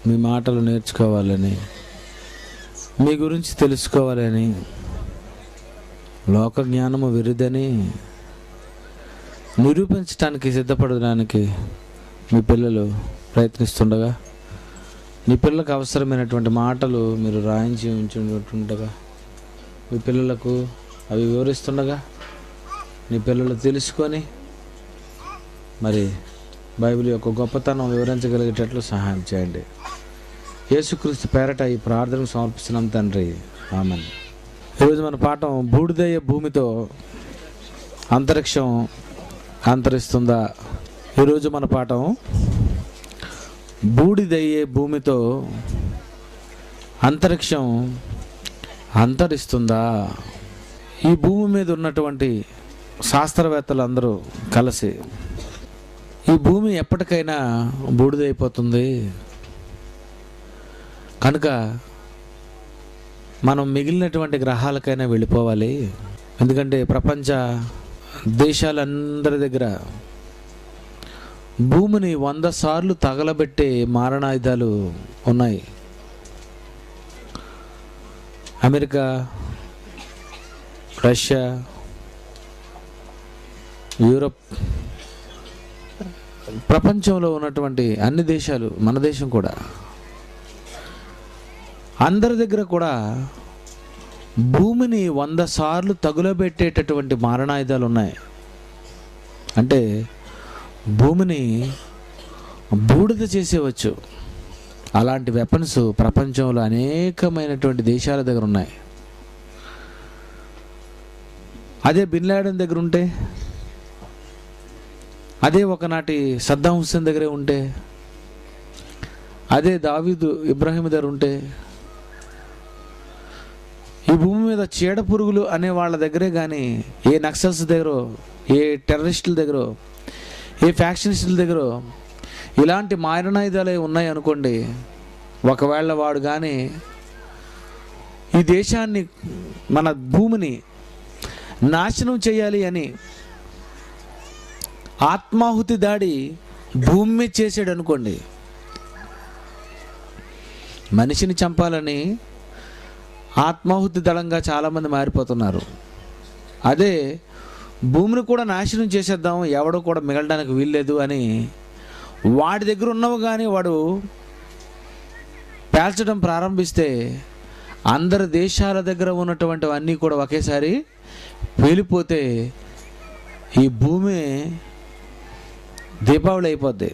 మీ మాటలు నేర్చుకోవాలని, మీ గురించి తెలుసుకోవాలని, లోక జ్ఞానము విరుదని నిరూపించడానికి సిద్ధపడడానికి మీ పిల్లలు ప్రయత్నిస్తుండగా, మీ పిల్లలకు అవసరమైనటువంటి మాటలు మీరు రాయించి ఉంచుండగా, మీ పిల్లలకు అవి వివరిస్తుండగా మీ పిల్లలు తెలుసుకొని మరి బైబిల్ యొక్క గొప్పతనం వివరించగలిగేటట్లు సహాయం చేయండి. యేసుక్రీస్తు పేరట ఈ ప్రార్థనకు సమర్పిస్తున్నాం తండ్రి, ఆమేన్. ఈరోజు మన పాఠం బూడిదయ్యే భూమితో అంతరిక్షం అంతరిస్తుందా. ఈరోజు మన పాఠం బూడిదయ్యే భూమితో అంతరిక్షం అంతరిస్తుందా. ఈ భూమి మీద ఉన్నటువంటి శాస్త్రవేత్తలు అందరూ కలిసి ఈ భూమి ఎప్పటికైనా బూడిదైపోతుంది కనుక మనం మిగిలినటువంటి గ్రహాలకైనా వెళ్ళిపోవాలి. ఎందుకంటే ప్రపంచ దేశాలందరి దగ్గర భూమిని 100 సార్లు తగలబెట్టే మారణాయుధాలు ఉన్నాయి. అమెరికా, రష్యా, యూరప్, ప్రపంచంలో ఉన్నటువంటి అన్ని దేశాలు, మన దేశం కూడా, అందరి దగ్గర కూడా భూమిని 100 సార్లు తగులబెట్టేటటువంటి మారణాయుధాలు ఉన్నాయి. అంటే భూమిని బూడిద చేసేవచ్చు. అలాంటి వెపన్స్ ప్రపంచంలో అనేకమైనటువంటి దేశాల దగ్గర ఉన్నాయి. అదే బిన్ లాడెన్ దగ్గర ఉంటే, అదే ఒకనాటి సద్దాం హుస్సేన్ దగ్గరే ఉంటే, అదే దావీదు ఇబ్రాహిం దగ్గర ఉంటే, ఈ భూమి మీద చీడ పురుగులు అనే వాళ్ళ దగ్గరే కానీ ఏ నక్సల్స్ దగ్గర, ఏ టెర్రరిస్టుల దగ్గర, ఏ ఫ్యాక్షనిస్టుల దగ్గర ఇలాంటి మారణాయుధాలే ఉన్నాయి అనుకోండి, ఒకవేళ వాడు కానీ ఈ దేశాన్ని, మన భూమిని నాశనం చేయాలి అని ఆత్మాహుతి దాడి భూమి మీద చేసాడు అనుకోండి, మనిషిని చంపాలని ఆత్మాహుతి దళంగా చాలామంది మారిపోతున్నారు. అదే భూమిని కూడా నాశనం చేసేద్దాం, ఎవడో కూడా మిగలడానికి వీల్లేదు అని వాడి దగ్గర ఉన్నవి కానీ వాడు పేల్చడం ప్రారంభిస్తే అందరి దేశాల దగ్గర ఉన్నటువంటివన్నీ కూడా ఒకేసారి పేలిపోతే ఈ భూమి దీపావళి అయిపోద్ది.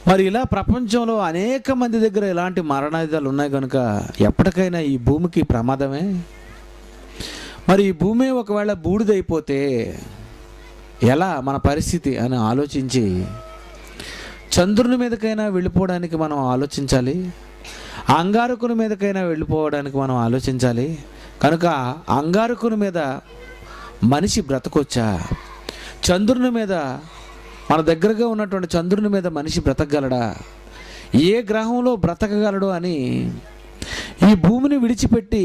మరి ఇలా ప్రపంచంలో అనేక మంది దగ్గర ఇలాంటి మరణాయుధాలు ఉన్నాయి కనుక ఎప్పటికైనా ఈ భూమికి ప్రమాదమే. మరి ఈ భూమి ఒకవేళ బూడిదైపోతే ఎలా మన పరిస్థితి అని ఆలోచించి చంద్రుని మీదకైనా వెళ్ళిపోవడానికి మనం ఆలోచించాలి, అంగారకుని మీదకైనా వెళ్ళిపోవడానికి మనం ఆలోచించాలి. కనుక అంగారకుని మీద మనిషి బ్రతకొచ్చా, చంద్రుని మీద, మన దగ్గరగా ఉన్నటువంటి చంద్రుని మీద మనిషి బ్రతకగలడా, ఏ గ్రహంలో బ్రతకగలడు అని ఈ భూమిని విడిచిపెట్టి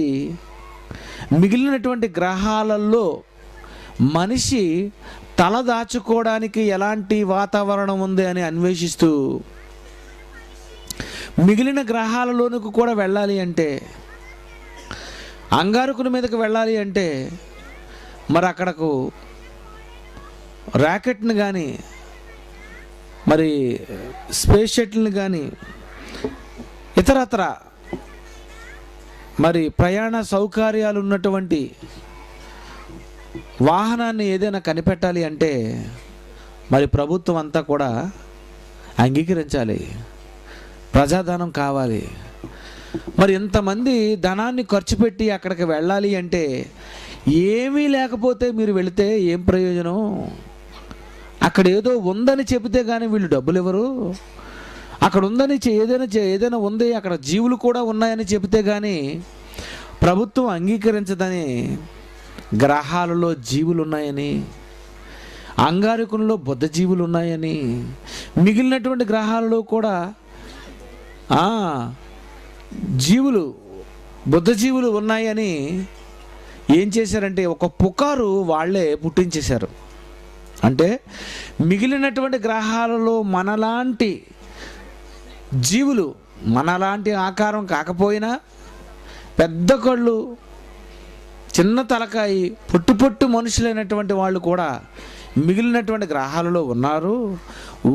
మిగిలినటువంటి గ్రహాలలో మనిషి తల దాచుకోవడానికి ఎలాంటి వాతావరణం ఉంది అని అన్వేషిస్తూ మిగిలిన గ్రహాలలోనికి కూడా వెళ్ళాలి అంటే, అంగారకుని మీదకి వెళ్ళాలి అంటే మరి అక్కడకు రాకెట్ని కానీ, మరి స్పేస్ షటిల్ని కానీ, ఇతరత్ర మరి ప్రయాణ సౌకర్యాలు ఉన్నటువంటి వాహనాన్ని ఏదైనా కనిపెట్టాలి అంటే మరి ప్రభుత్వం అంతా కూడా అంగీకరించాలి, ప్రజాధనం కావాలి. మరి ఇంతమంది ధనాన్ని ఖర్చు పెట్టి అక్కడికి వెళ్ళాలి అంటే ఏమీ లేకపోతే మీరు వెళితే ఏం ప్రయోజనం? అక్కడ ఏదో ఉందని చెబితే కానీ వీళ్ళు డబ్బులు ఇవ్వరు. అక్కడ ఉందని ఏదైనా ఉంది, అక్కడ జీవులు కూడా ఉన్నాయని చెబితే కానీ ప్రభుత్వం అంగీకరించదని, గ్రహాలలో జీవులు ఉన్నాయని, అంగారకులలో బుద్ధ జీవులు ఉన్నాయని, మిగిలినటువంటి గ్రహాలలో కూడా జీవులు, బుద్ధ జీవులు ఉన్నాయని ఏం చేశారంటే ఒక పుకారు వాళ్ళే పుట్టించేశారు. అంటే మిగిలినటువంటి గ్రహాలలో మనలాంటి జీవులు, మనలాంటి ఆకారం కాకపోయినా పెద్ద కళ్ళు, చిన్న తలకాయి, పొట్టు పొట్టు మనుషులైనటువంటి వాళ్ళు కూడా మిగిలినటువంటి గ్రహాలలో ఉన్నారు.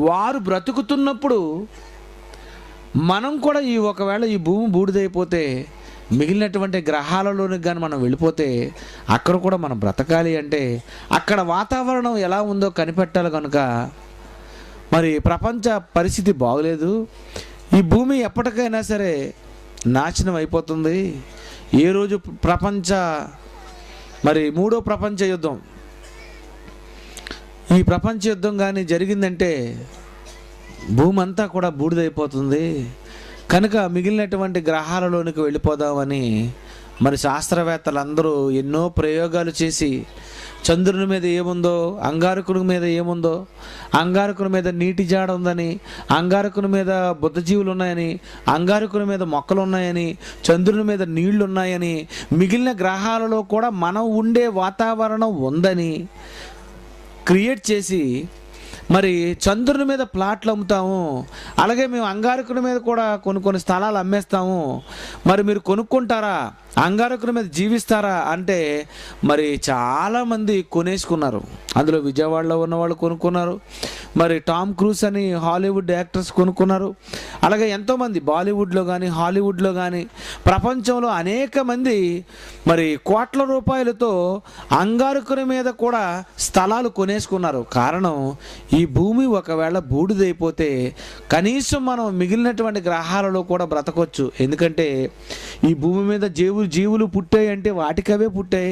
వారు బ్రతుకుతున్నప్పుడు మనం కూడా ఒకవేళ ఈ భూమి బూడిదైపోతే మిగిలినటువంటి గ్రహాలలోనికి కానీ మనం వెళ్ళిపోతే అక్కడ కూడా మనం బ్రతకాలి అంటే అక్కడ వాతావరణం ఎలా ఉందో కనిపెట్టాలి. కనుక మరి ప్రపంచ పరిస్థితి బాగలేదు. ఈ భూమి ఎప్పటికైనా సరే నాశనం అయిపోతుంది. ఏ రోజు మూడో ప్రపంచ యుద్ధం, ఈ ప్రపంచ యుద్ధం కానీ జరిగిందంటే భూమి అంతా కూడా బూడిదైపోతుంది. కనుక మిగిలినటువంటి గ్రహాలలోనికి వెళ్ళిపోదామని మరి శాస్త్రవేత్తలందరూ ఎన్నో ప్రయోగాలు చేసి చంద్రుని మీద ఏముందో, అంగారకుని మీద ఏముందో, అంగారకుని మీద నీటి జాడ ఉందని, అంగారకుని మీద బుద్ధజీవులు ఉన్నాయని, అంగారకుని మీద మొక్కలు ఉన్నాయని, చంద్రుని మీద నీళ్లు ఉన్నాయని, మిగిలిన గ్రహాలలో కూడా మనం ఉండే వాతావరణం ఉందని క్రియేట్ చేసి మరి చంద్రుని మీద ప్లాట్లు అమ్ముతాము, అలాగే మేము అంగారకుని మీద కూడా కొన్ని స్థలాలు అమ్మేస్తాము, మరి మీరు కొనుక్కుంటారా, అంగారకుని మీద జీవిస్తారా అంటే మరి చాలామంది కొనేసుకున్నారు. అందులో విజయవాడలో ఉన్నవాళ్ళు కొనుక్కున్నారు, మరి టామ్ క్రూజ్ అని హాలీవుడ్ యాక్టర్స్ కొనుక్కున్నారు, అలాగే ఎంతోమంది బాలీవుడ్లో కానీ హాలీవుడ్లో కానీ ప్రపంచంలో అనేక మంది మరి కోట్ల రూపాయలతో అంగారకుని మీద కూడా స్థలాలు కొనేసుకున్నారు. కారణం, ఈ భూమి ఒకవేళ బూడిదైపోతే కనీసం మనం మిగిలినటువంటి గ్రహాలలో కూడా బ్రతకొచ్చు. ఎందుకంటే ఈ భూమి మీద జీవులు పుట్టాయి అంటే వాటికవే పుట్టాయి,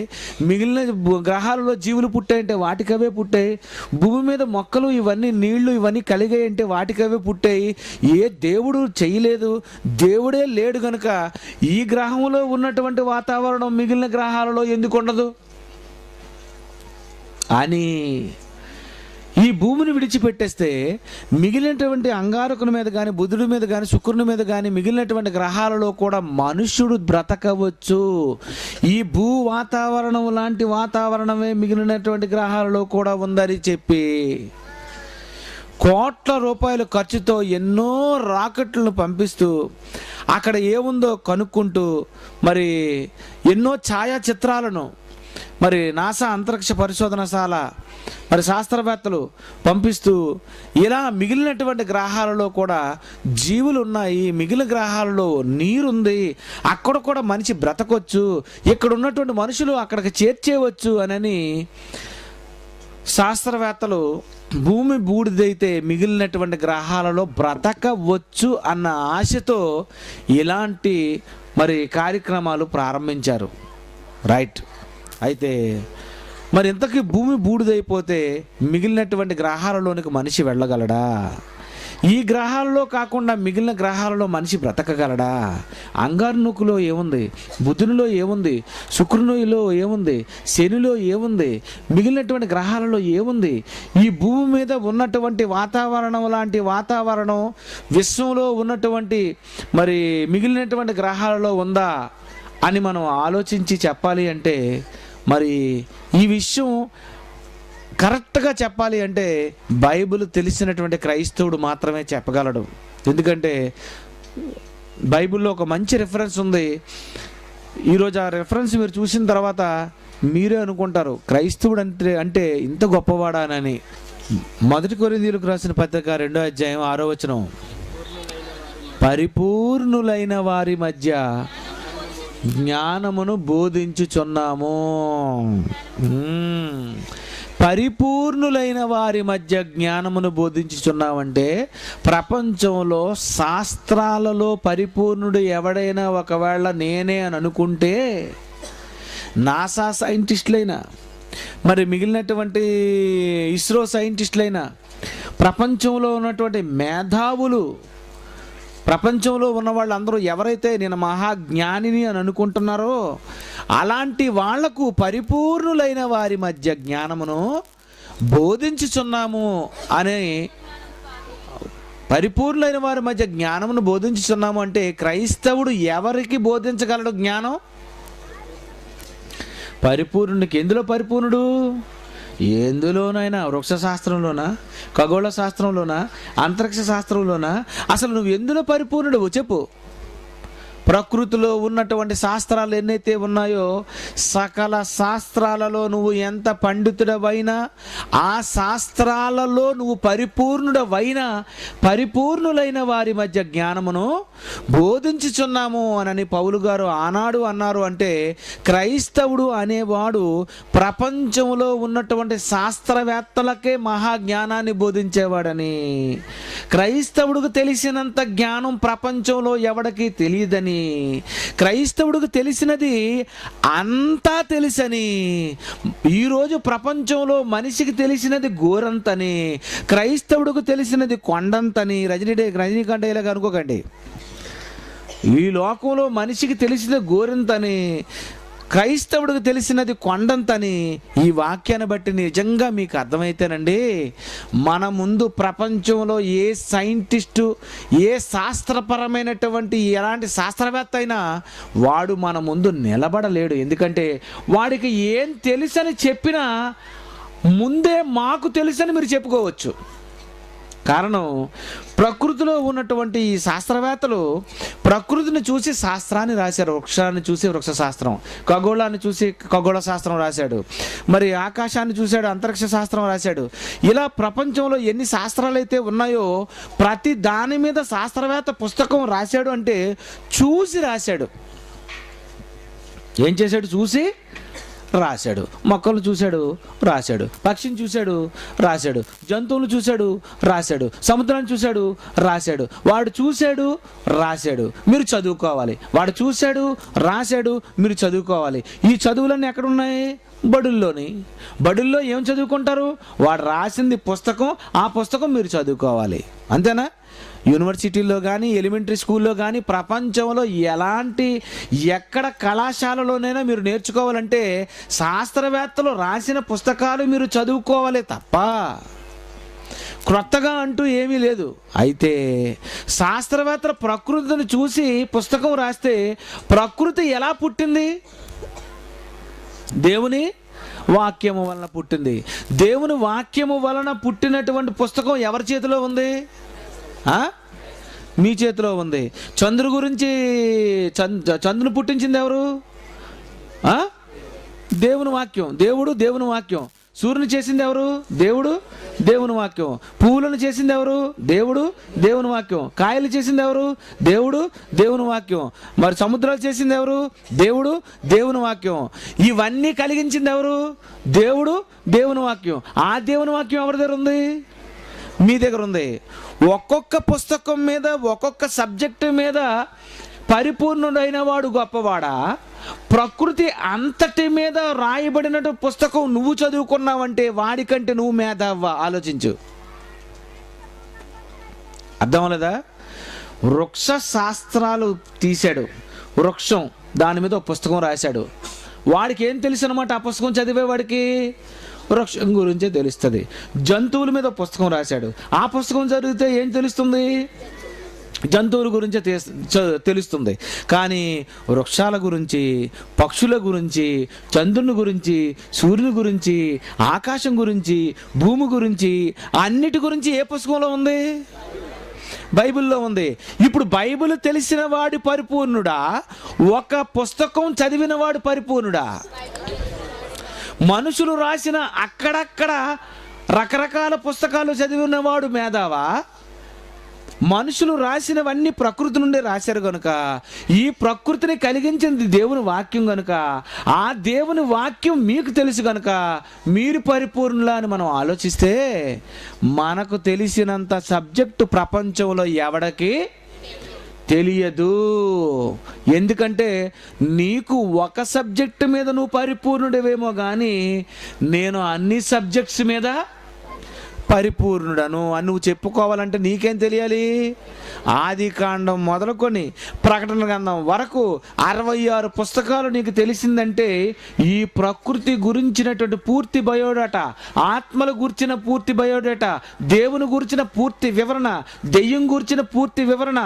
మిగిలిన గ్రహాలలో జీవులు పుట్టాయి అంటే వాటికవే పుట్టాయి, భూమి మీద మొక్కలు ఇవన్నీ నీళ్లు ఇవన్నీ కలిగాయి అంటే వాటికవే పుట్టాయి. ఏ దేవుడు చేయలేదు, దేవుడే లేడు కనుక ఈ గ్రహంలో ఉన్నటువంటి వాతావరణం మిగిలిన గ్రహాలలో ఎందుకు ఉండదు అని ఈ భూమిని విడిచిపెట్టేస్తే మిగిలినటువంటి అంగారకుని మీద కానీ, బుధుడి మీద కానీ, శుక్రుని మీద కానీ మిగిలినటువంటి గ్రహాలలో కూడా మనుష్యుడు బ్రతకవచ్చు. ఈ భూ వాతావరణం లాంటి వాతావరణమే మిగిలినటువంటి గ్రహాలలో కూడా ఉందని చెప్పి కోట్ల రూపాయల ఖర్చుతో ఎన్నో రాకెట్లను పంపిస్తూ అక్కడ ఏముందో కనుక్కుంటూ మరి ఎన్నో ఛాయాచిత్రాలను మరి నాసా అంతరిక్ష పరిశోధనశాల మరి శాస్త్రవేత్తలు పంపిస్తూ ఇలా మిగిలినటువంటి గ్రహాలలో కూడా జీవులు ఉన్నాయి, మిగిలిన గ్రహాలలో నీరుంది, అక్కడ కూడా మనిషి బ్రతకొచ్చు, ఇక్కడ ఉన్నటువంటి మనుషులు అక్కడికి చేర్చేయవచ్చు అని శాస్త్రవేత్తలు భూమి బూడిదైతే మిగిలినటువంటి గ్రహాలలో బ్రతకవచ్చు అన్న ఆశతో ఇలాంటి మరి కార్యక్రమాలు ప్రారంభించారు. రైట్. అయితే మరి ఇంతకీ భూమి బూడిదైపోతే మిగిలినటువంటి గ్రహాలలోనికి మనిషి వెళ్ళగలడా? ఈ గ్రహాలలో కాకుండా మిగిలిన గ్రహాలలో మనిషి బ్రతకగలడా? అంగారకులో ఏముంది, బుధునిలో ఏముంది, శుక్రునిలో ఏముంది, శనిలో ఏముంది, మిగిలినటువంటి గ్రహాలలో ఏముంది? ఈ భూమి మీద ఉన్నటువంటి వాతావరణం లాంటి వాతావరణం విశ్వంలో ఉన్నటువంటి మరి మిగిలినటువంటి గ్రహాలలో ఉందా అని మనం ఆలోచించి చెప్పాలి అంటే మరి ఈ విషయం కరెక్ట్గా చెప్పాలి అంటే బైబిల్ తెలిసినటువంటి క్రైస్తవుడు మాత్రమే చెప్పగలడు. ఎందుకంటే బైబిల్లో ఒక మంచి రెఫరెన్స్ ఉంది. ఈరోజు ఆ రెఫరెన్స్ మీరు చూసిన తర్వాత మీరే అనుకుంటారు క్రైస్తవుడు అంటే ఇంత గొప్పవాడానని. 1 కొరింథీయులకు రాసిన పత్రిక 2వ అధ్యాయం 6వ వచనం, పరిపూర్ణులైన వారి మధ్య జ్ఞానమును బోధించుచున్నాము. పరిపూర్ణులైన వారి మధ్య జ్ఞానమును బోధించుచున్నామంటే ప్రపంచంలో శాస్త్రాలలో పరిపూర్ణుడు ఎవడైనా ఒకవేళ నేనే అని అనుకుంటే నాసా సైంటిస్టులైనా మరి మిగిలినటువంటి ఇస్రో సైంటిస్టులైనా ప్రపంచంలో ఉన్నటువంటి మేధావులు, ప్రపంచంలో ఉన్న వాళ్ళందరూ ఎవరైతే నేను మహాజ్ఞానిని అని అనుకుంటున్నారో అలాంటి వాళ్లకు పరిపూర్ణులైన వారి మధ్య జ్ఞానమును బోధించుచున్నాము అని, పరిపూర్ణులైన వారి మధ్య జ్ఞానమును బోధించుచున్నాము అంటే క్రైస్తవుడు ఎవరికి బోధించగలడు జ్ఞానం? పరిపూర్ణునికి. ఎందులో పరిపూర్ణుడు? ఎందులోనైనా, వృక్ష శాస్త్రంలోనా, ఖగోళ శాస్త్రంలోనా, అంతరిక్ష శాస్త్రంలోనా, అసలు నువ్వు ఎందులో పరిపూర్ణుడు చెప్పు. ప్రకృతిలో ఉన్నటువంటి శాస్త్రాలు ఎన్నైతే ఉన్నాయో సకల శాస్త్రాలలో నువ్వు ఎంత పండితుడవైనా, ఆ శాస్త్రాలలో నువ్వు పరిపూర్ణుడవైనా, పరిపూర్ణులైన వారి మధ్య జ్ఞానమును బోధించుచున్నాము అని పౌలు గారు ఆనాడు అన్నారు. అంటే క్రైస్తవుడు అనేవాడు ప్రపంచంలో ఉన్నటువంటి శాస్త్రవేత్తలకే మహాజ్ఞానాన్ని బోధించేవాడని, క్రైస్తవుడికి తెలిసినంత జ్ఞానం ప్రపంచంలో ఎవడికి తెలియదని, క్రైస్తవుడికి తెలిసినది అంతా తెలుసని, ఈరోజు ప్రపంచంలో మనిషికి తెలిసినది గోరంతని, క్రైస్తవుడికి తెలిసినది కొండంతని. రజనీకాంత్ ఇలాగ అనుకోకండి. ఈ లోకంలో మనిషికి తెలిసిన గోరంతని, క్రైస్తవుడికి తెలిసినది కొండంతని. ఈ వాక్యాన్ని బట్టి నిజంగా మీకు అర్థమైతేనండి, మన ముందు ప్రపంచంలో ఏ సైంటిస్టు, ఏ శాస్త్రపరమైనటువంటి ఎలాంటి శాస్త్రవేత్త అయినా వాడు మన ముందు నిలబడలేడు. ఎందుకంటే వాడికి ఏం తెలుసని చెప్పినా ముందే మాకు తెలుసని మీరు చెప్పుకోవచ్చు. కారణం, ప్రకృతిలో ఉన్నటువంటి ఈ శాస్త్రవేత్తలు ప్రకృతిని చూసి శాస్త్రాన్ని రాశారు. వృక్షాన్ని చూసి వృక్ష శాస్త్రం, ఖగోళాన్ని చూసి ఖగోళ శాస్త్రం రాశాడు, మరి ఆకాశాన్ని చూశాడు, అంతరిక్ష శాస్త్రం రాశాడు. ఇలా ప్రపంచంలో ఎన్ని శాస్త్రాలు అయితే ఉన్నాయో ప్రతి దాని మీద శాస్త్రవేత్త పుస్తకం రాశాడు. అంటే చూసి రాశాడు. ఏం చేశాడు? చూసి రాశాడు. మొక్కలు చూశాడు, రాశాడు. పక్షిని చూశాడు, రాశాడు. జంతువులు చూశాడు, రాశాడు. సముద్రాన్ని చూశాడు, రాశాడు. వాడు చూశాడు, రాశాడు. మీరు చదువుకోవాలి. వాడు చూశాడు, రాశాడు, మీరు చదువుకోవాలి. ఈ చదువులన్నీ ఎక్కడున్నాయి? బడుల్లోని. బడుల్లో ఏం చదువుకుంటారు? వాడు రాసింది పుస్తకం, ఆ పుస్తకం మీరు చదువుకోవాలి. అంతేనా? యూనివర్సిటీల్లో కానీ, ఎలిమెంటరీ స్కూల్లో కానీ, ప్రపంచంలో ఎక్కడ కళాశాలలోనైనా మీరు నేర్చుకోవాలంటే శాస్త్రవేత్తలు రాసిన పుస్తకాలు మీరు చదువుకోవాలి తప్ప క్రొత్తగా అంటూ ఏమీ లేదు. అయితే శాస్త్రవేత్తలు ప్రకృతిని చూసి పుస్తకం రాస్తే ప్రకృతి ఎలా పుట్టింది? దేవుని వాక్యము వలన పుట్టింది. దేవుని వాక్యము వలన పుట్టినటువంటి పుస్తకం ఎవరి చేతిలో ఉంది? మీ చేతిలో ఉంది. చంద్రుడి గురించి చంద్రుని పుట్టించింది ఎవరు? దేవుని వాక్యం. దేవుని వాక్యం. సూర్యుని చేసింది ఎవరు? దేవుని వాక్యం. పువ్వులను చేసింది ఎవరు? దేవుని వాక్యం. కాయలు చేసింది ఎవరు? దేవుని వాక్యం. మరి సముద్రాలు చేసింది ఎవరు? దేవుని వాక్యం. ఇవన్నీ కలిగించింది ఎవరు? దేవుని వాక్యం. ఆ దేవుని వాక్యం ఎవరి దగ్గర ఉంది? మీ దగ్గర ఉంది. ఒక్కొక్క పుస్తకం మీద, ఒక్కొక్క సబ్జెక్టు మీద పరిపూర్ణుడైన వాడు గొప్పవాడా? ప్రకృతి అంతటి మీద రాయబడిన పుస్తకం నువ్వు చదువుకున్నావంటే వాడికంటే నువ్వు మేధావా? ఆలోచించు. అర్థం లేదా? వృక్ష శాస్త్రాలు తీశాడు. వృక్షం దాని మీద ఒక పుస్తకం రాశాడు. వాడికి ఏం తెలుసు అనమాట? ఆ పుస్తకం చదివేవాడికి వృక్షం గురించే తెలుస్తుంది. జంతువుల మీద పుస్తకం రాశాడు. ఆ పుస్తకం చదివితే ఏం తెలుస్తుంది? జంతువుల గురించే తెలుస్తుంది. కానీ వృక్షాల గురించి, పక్షుల గురించి, చంద్రుని గురించి, సూర్యుని గురించి, ఆకాశం గురించి, భూమి గురించి, అన్నిటి గురించి ఏ పుస్తకంలో ఉంది? బైబిల్లో ఉంది. ఇప్పుడు బైబిల్ తెలిసిన వాడు పరిపూర్ణుడా? ఒక పుస్తకం చదివిన వాడు పరిపూర్ణుడా? మనుషులు రాసిన అక్కడక్కడ రకరకాల పుస్తకాలు చదివినవాడు మేధావా? మనుషులు రాసినవన్నీ ప్రకృతి నుండి రాశారు కనుక, ఈ ప్రకృతిని కలిగించింది దేవుని వాక్యం కనుక, ఆ దేవుని వాక్యం మీకు తెలుసు కనుక మీరు పరిపూర్ణులా అని మనం ఆలోచిస్తే, మనకు తెలిసినంత సబ్జెక్టు ప్రపంచంలో ఎవడికి తెలియదు. ఎందుకంటే నీకు ఒక సబ్జెక్టు మీద నువ్వు పరిపూర్ణుడివేమో కానీ నేను అన్ని సబ్జెక్ట్స్ మీద పరిపూర్ణుడను అని నువ్వు చెప్పుకోవాలంటే నీకేం తెలియాలి? ఆది కాండం మొదలుకొని ప్రకటన గ్రంథం వరకు 66 పుస్తకాలు నీకు తెలిసిందంటే ఈ ప్రకృతి గురించినటువంటి పూర్తి బయోడేటా, ఆత్మల గురించిన పూర్తి బయోడేటా, దేవుని గురించిన పూర్తి వివరణ, దెయ్యం గురించిన పూర్తి వివరణ,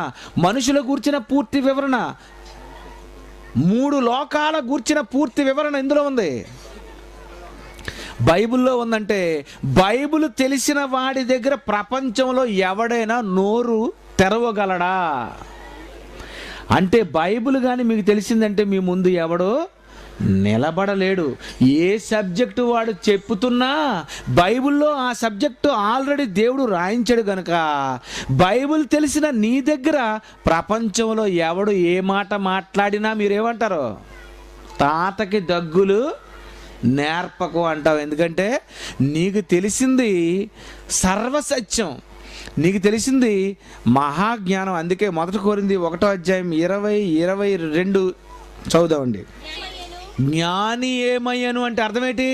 మనుషుల గురించిన పూర్తి వివరణ, 3 లోకాల గురించిన పూర్తి వివరణ ఇందులో ఉంది. బైబిల్లో ఉందంటే బైబిల్ తెలిసిన వాడి దగ్గర ప్రపంచంలో ఎవడైనా నోరు తెరవగలడా? అంటే బైబిల్ కానీ మీకు తెలిసిందంటే మీ ముందు ఎవడో నిలబడలేడు. ఏ సబ్జెక్టు వాడు చెప్పుతున్నా బైబిల్లో ఆ సబ్జెక్టు ఆల్రెడీ దేవుడు రాయించాడు కనుక బైబిల్ తెలిసిన నీ దగ్గర ప్రపంచంలో ఎవడు ఏ మాట మాట్లాడినా మీరేమంటారు? తాతకి దగ్గులు నేర్పకు అంటావు. ఎందుకంటే నీకు తెలిసింది సర్వసత్యం, నీకు తెలిసింది మహాజ్ఞానం. అందుకే 1 కొరింథీ 1:20-22 చదువుదామండి. జ్ఞాని ఏమయ్యను అంటే అర్థమేంటి?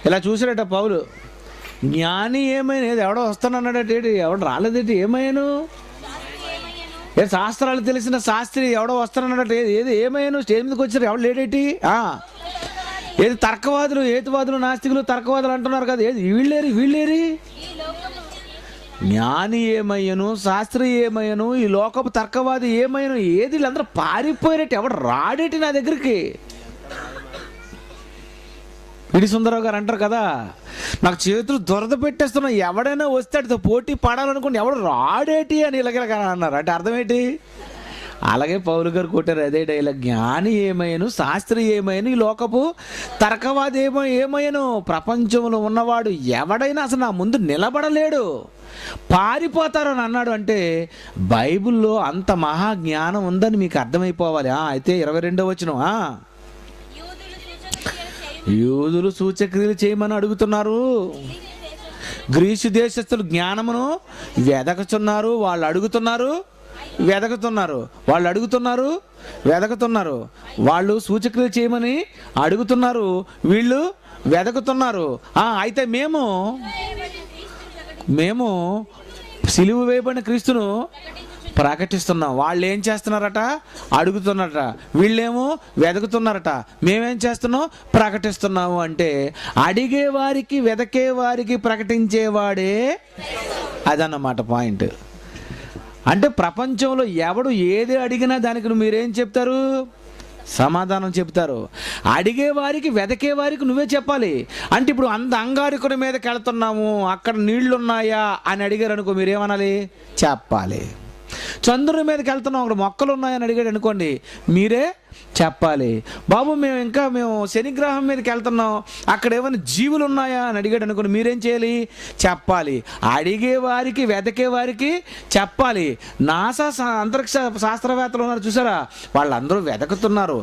ఇలా చూసాడట పౌలు, జ్ఞాని ఏమైనా ఎవడో వస్తానన్నాడట, ఎవడు రాలేదేంటి, ఏమయ్యాను? శాస్త్రాలు తెలిసిన శాస్త్రి ఎవడో వస్తానన్నాడట, ఏది ఏమయ్యాను? స్టేజ్ మీదకి వచ్చారు, ఎవడు లేడేటి? ఏది తర్కవాదులు, హేతువాదులు, నాస్తికులు, తర్కవాదులు అంటున్నారు కదా, ఏది వీళ్ళేరి? జ్ఞాని ఏమయ్యను, శాస్త్రి ఏమయ్యను, ఈ లోకపు తర్కవాది ఏమయ్యను, ఏది వీళ్ళందరూ పారిపోయినట్టు, ఎవడు రాడేటి నా దగ్గరికి? పిడి సుందరరావు గారు అంటారు కదా, నాకు చేతులు దొరద పెట్టేస్తున్నా, ఎవడైనా వస్తే అడితో పోటీ పడాలనుకుని ఎవడు రాడేటి అని ఇలాగ అన్నారు. అంటే అర్థం ఏంటి? అలాగే పౌలు గారు కొట్టారు అదే డైలాగ్, జ్ఞాని ఏమయ్యను, శాస్త్రి ఏమయ్యను, ఈ లోకపు తర్కవాది ఏమయ్యను, ప్రపంచంలో ఉన్నవాడు ఎవడైనా అసలు నా ముందు నిలబడలేడు, పారిపోతారు అని అన్నాడు. అంటే బైబిల్లో అంత మహాజ్ఞానం ఉందని మీకు అర్థమైపోవాలి. అయితే 22వ వచనం, యూదులు సూచక్రియలు చేయమని అడుగుతున్నారు, గ్రీసు దేశస్థులు జ్ఞానమును వెదకుతున్నారు, వాళ్ళు అడుగుతున్నారు, వాళ్ళు సూచక్రియలు చేయమని అడుగుతున్నారు, వీళ్ళు వెదకుతున్నారు. అయితే మేము సిలువ వేయబడిన క్రీస్తును ప్రకటిస్తున్నాం. వాళ్ళు ఏం చేస్తున్నారట? అడుగుతున్నారట. వీళ్ళేమో వెదకుతున్నారట. మేమేం చేస్తున్నాం? ప్రకటిస్తున్నాము. అంటే అడిగే వారికి, వెదకే వారికి ప్రకటించేవాడే. అదన్నమాట పాయింట్. అంటే ప్రపంచంలో ఎవడు ఏది అడిగినా దానికి మీరేం చెప్తారు? సమాధానం చెప్తారు. అడిగే వారికి, వెదకే వారికి నువ్వే చెప్పాలి. అంటే ఇప్పుడు అంగారికుడి మీదకి వెళ్తున్నాము, అక్కడ నీళ్లున్నాయా అని అడిగారు అనుకో, మీరేమనాలి? చెప్పాలి. చంద్రుని మీదకి వెళ్తున్నాం, అక్కడ మొక్కలు ఉన్నాయని అడిగాడు అనుకోండి, మీరే చెప్పాలి. బాబు మేము శనిగ్రహం మీదకి వెళ్తున్నాం, అక్కడ ఏమైనా జీవులు ఉన్నాయా అని అడిగాడు అనుకోండి, మీరేం చేయాలి? చెప్పాలి. అడిగే వారికి, వెదకే వారికి చెప్పాలి. నాసా అంతరిక్ష శాస్త్రవేత్తలు ఉన్నారు చూసారా, వాళ్ళందరూ వెదకుతున్నారు.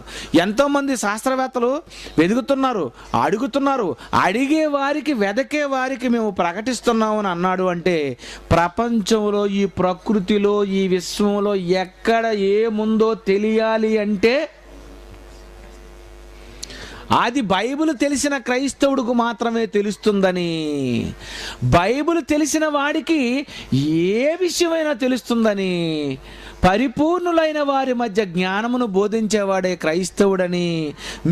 ఎంతోమంది శాస్త్రవేత్తలు వెతుకుతున్నారు, అడుగుతున్నారు. అడిగే వారికి, వెదకే వారికి మేము ప్రకటిస్తున్నాము అని అన్నాడు. అంటే ప్రపంచంలో, ఈ ప్రకృతిలో, ఈ విశ్వంలో ఎక్కడ ఏముందో తెలియాలి అంటే అది బైబిల్ తెలిసిన క్రైస్తవుడికి మాత్రమే తెలుస్తుందని. బైబిల్ తెలిసిన వాడికి ఏ విషయమైనా తెలుస్తుందని, పరిపూర్ణులైన వారి మధ్య జ్ఞానమును బోధించేవాడే క్రైస్తవుడని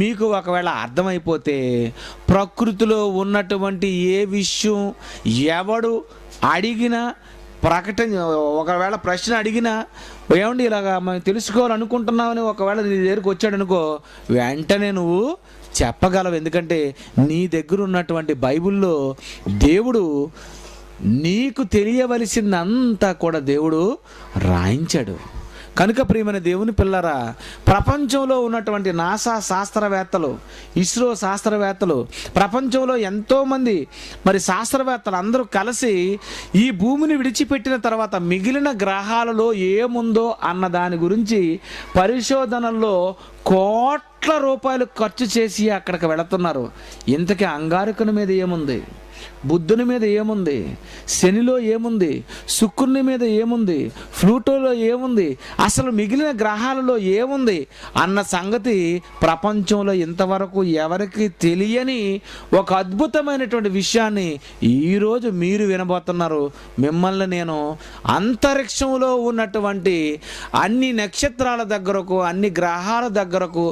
మీకు ఒకవేళ అర్థమైపోతే, ప్రకృతిలో ఉన్నటువంటి ఏ విషయం ఎవడు అడిగినా, ఒకవేళ ప్రశ్న అడిగినా, ఏమండి ఇలాగా మనం తెలుసుకోవాలనుకుంటున్నామని ఒకవేళ నీ దగ్గరికి వచ్చాడనుకో, వెంటనే నువ్వు చెప్పగలవు. ఎందుకంటే నీ దగ్గర ఉన్నటువంటి బైబిల్లో దేవుడు నీకు తెలియవలసిందంతా కూడా దేవుడు రాయించాడు. కనుక ప్రియమైన దేవుని పిల్లరా, ప్రపంచంలో ఉన్నటువంటి నాసా శాస్త్రవేత్తలు, ఇస్రో శాస్త్రవేత్తలు, ప్రపంచంలో ఎంతోమంది శాస్త్రవేత్తలు అందరూ కలిసి ఈ భూమిని విడిచిపెట్టిన తర్వాత మిగిలిన గ్రహాలలో ఏముందో అన్న దాని గురించి పరిశోధనల్లో కోట్ల రూపాయలు ఖర్చు చేసి అక్కడికి వెళుతున్నారు. ఇంతకీ అంగారకుని మీద ఏముంది, బుద్ధుని మీద ఏముంది, శనిలో ఏముంది, శుక్రుని మీద ఏముంది, ప్లూటోలో ఏముంది, అసలు మిగిలిన గ్రహాలలో ఏముంది అన్న సంగతి ప్రపంచంలో ఇంతవరకు ఎవరికి తెలియని ఒక అద్భుతమైనటువంటి విషయాన్ని ఈరోజు మీరు వినబోతున్నారు. మిమ్మల్ని నేను అంతరిక్షంలో ఉన్నటువంటి అన్ని నక్షత్రాల దగ్గరకు, అన్ని గ్రహాల దగ్గరకు,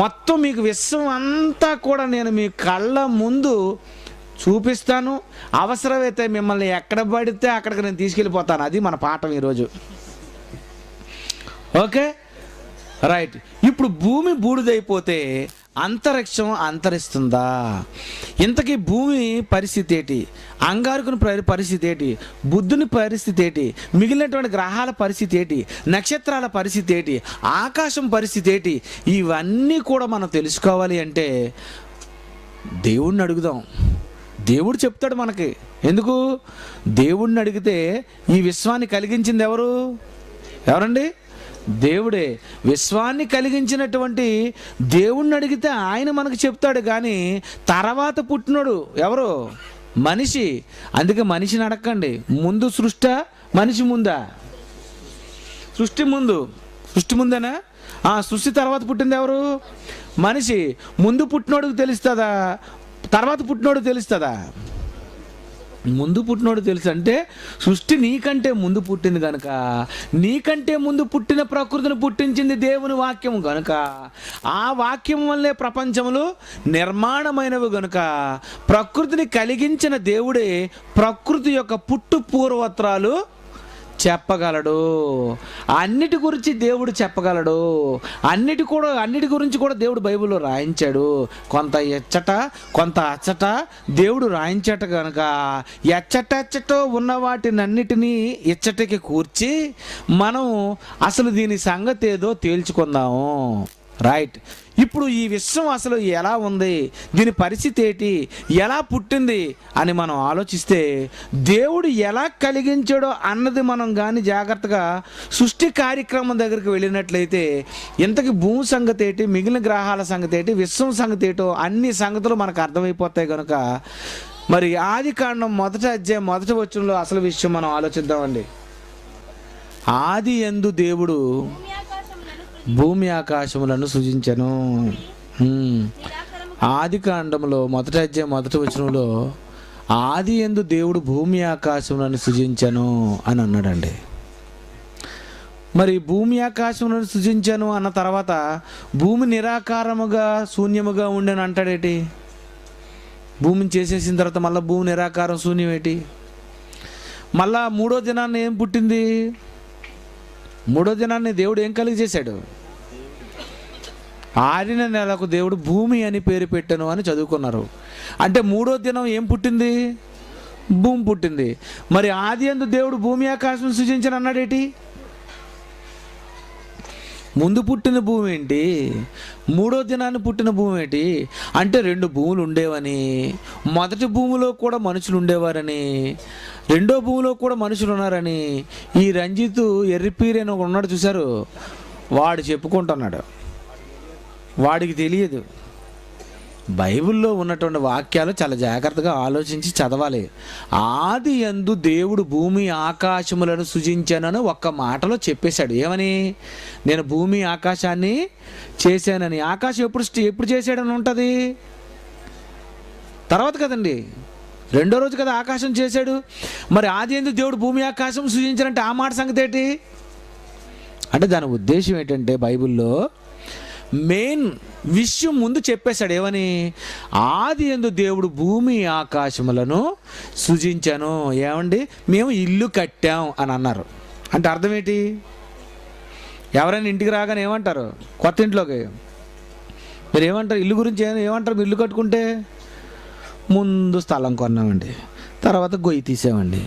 మొత్తం మీకు విశ్వం అంతా కూడా నేను మీ కళ్ళ ముందు చూపిస్తాను. అవసరమైతే మిమ్మల్ని ఎక్కడ పడితే అక్కడికి నేను తీసుకెళ్ళిపోతాను. అది మన పాఠం ఈరోజు. Okay, right. ఇప్పుడు భూమి బూడిదైపోతే అంతరిక్షం అంతరిస్తుందా? ఇంతకీ భూమి పరిస్థితి ఏంటి? అంగారకుని పరిస్థితి ఏంటి? బుద్ధుని పరిస్థితి ఏంటి? మిగిలినటువంటి గ్రహాల పరిస్థితి ఏంటి? నక్షత్రాల పరిస్థితి ఏంటి? ఆకాశం పరిస్థితి ఏంటి? ఇవన్నీ కూడా మనం తెలుసుకోవాలి అంటే దేవుణ్ణి అడుగుదాం. దేవుడు చెప్తాడు మనకి. ఎందుకు? దేవుణ్ణి అడిగితే ఈ విశ్వాన్ని కలిగించింది ఎవరండి? దేవుడే. విశ్వాన్ని కలిగించినటువంటి దేవుణ్ణి అడిగితే ఆయన మనకు చెప్తాడు. కానీ తర్వాత పుట్టినోడు ఎవరు? మనిషి. అందుకే మనిషిని అడగండి. ముందు సృష్టి, మనిషి ముందా? సృష్టి ముందేనా? సృష్టి తర్వాత పుట్టింది ఎవరు? మనిషి. ముందు పుట్టినోడికి తెలుస్తుందా? తర్వాత పుట్టినోడు తెలుస్తుందా? ముందు పుట్టినోడు తెలుసు. అంటే సృష్టి నీకంటే ముందు పుట్టింది కనుక, నీకంటే ముందు పుట్టిన ప్రకృతిని పుట్టించింది దేవుని వాక్యం కనుక, ఆ వాక్యం వల్లే ప్రపంచములు నిర్మాణమైనవి కనుక, ప్రకృతిని కలిగించిన దేవుడే ప్రకృతి యొక్క పుట్టు పూర్వత్రాలు చెప్పగలడు. అన్నిటి గురించి దేవుడు చెప్పగలడు. అన్నిటి గురించి కూడా దేవుడు బైబిల్లో రాయించాడు. కొంత ఎచ్చట కొంత అచ్చట దేవుడు రాయించట కనుక ఎచ్చటెచ్చటో ఉన్న వాటినన్నిటినీ ఇచ్చటికి కూర్చి మనం అసలు దీని సంగతి ఏదో తేల్చుకుందాము. రైట్. ఇప్పుడు ఈ విశ్వం అసలు ఎలా ఉంది, దీని పరిస్థితి ఏంటి, ఎలా పుట్టింది అని మనం ఆలోచిస్తే దేవుడు ఎలా కలిగించాడో అన్నది మనం కానీ జాగ్రత్తగా సృష్టి కార్యక్రమం దగ్గరికి వెళ్ళినట్లయితే ఇంతకీ భూమి సంగతి ఏంటి, మిగిలిన గ్రహాల సంగతి ఏంటి, విశ్వం సంగతి ఏంటో అన్ని సంగతులు మనకు అర్థమైపోతాయి కనుక మరి ఆదికాండం 1వ అధ్యాయం 1వ వచనంలో అసలు విషయం మనం ఆలోచిద్దామండి. ఆదియందు దేవుడు భూమి ఆకాశములను సృజించెను. ఆదికాండంలో 1వ అధ్యాయం 1వ వచనంలో ఆదియందు దేవుడు భూమి ఆకాశములను సృజించెను అని అన్నాడండి. మరి భూమి ఆకాశములను సృజించాను అన్న తర్వాత భూమి నిరాకారముగా శూన్యముగా ఉండని అంటాడేటి? భూమిని చేసేసిన తర్వాత మళ్ళీ భూమి నిరాకారం శూన్యం ఏంటి? మళ్ళా 3వ దినాన్ని ఏం పుట్టింది? 3వ దినాన్ని దేవుడు ఏం కలిగి చేశాడు? 6వ నెలకు దేవుడు భూమి అని పేరు పెట్టాను అని చదువుకున్నారు. అంటే 3వ దినం ఏం పుట్టింది? భూమి పుట్టింది. మరి ఆదియందు దేవుడు భూమి ఆకాశం సృజించను అన్నాడేటి? ముందు పుట్టిన భూమి ఏంటి, 3వ దినాన్ని పుట్టిన భూమి ఏంటి? అంటే 2 భూములు ఉండేవని, మొదటి భూమిలో కూడా మనుషులు ఉండేవారని, 2వ భూమిలో కూడా మనుషులు ఉన్నారని ఈ రంజిత్ ఎర్రిపీరి అని ఒక ఉన్నాడు చూశారు, వాడు చెప్పుకుంటున్నాడు. వాడికి తెలియదు. బైబిల్లో ఉన్నటువంటి వాక్యాలు చాలా జాగ్రత్తగా ఆలోచించి చదవాలి. ఆదియందు దేవుడు భూమి ఆకాశములను సృజించానని ఒక్క మాటలో చెప్పేశాడు. ఏమని? నేను భూమి ఆకాశాన్ని చేశానని. ఆకాశం ఎప్పుడు చేశాడని ఉంటుంది? తర్వాత కదండి, 2వ రోజు కదా ఆకాశం చేశాడు. మరి ఆదియందు దేవుడు భూమి ఆకాశం సృజించారంటే ఆ మాట సంగతి ఏంటి? అంటే దాని ఉద్దేశం ఏంటంటే బైబిల్లో మెయిన్ విషయం ముందు చెప్పేశాడు. ఏమని? ఆదియందు దేవుడు భూమి ఆకాశములను సృజించాను. ఏమండి, మేము ఇల్లు కట్టాం అని అన్నారు. అంటే అర్థం ఏంటి? ఎవరైనా ఇంటికి రాగానే ఏమంటారు? కొత్త ఇంట్లోకి మీరు ఏమంటారు? ఇల్లు గురించి ఏమంటారు? ఇల్లు కట్టుకుంటే ముందు స్థలం కొన్నామండి, తర్వాత గొయ్యి తీసామండి,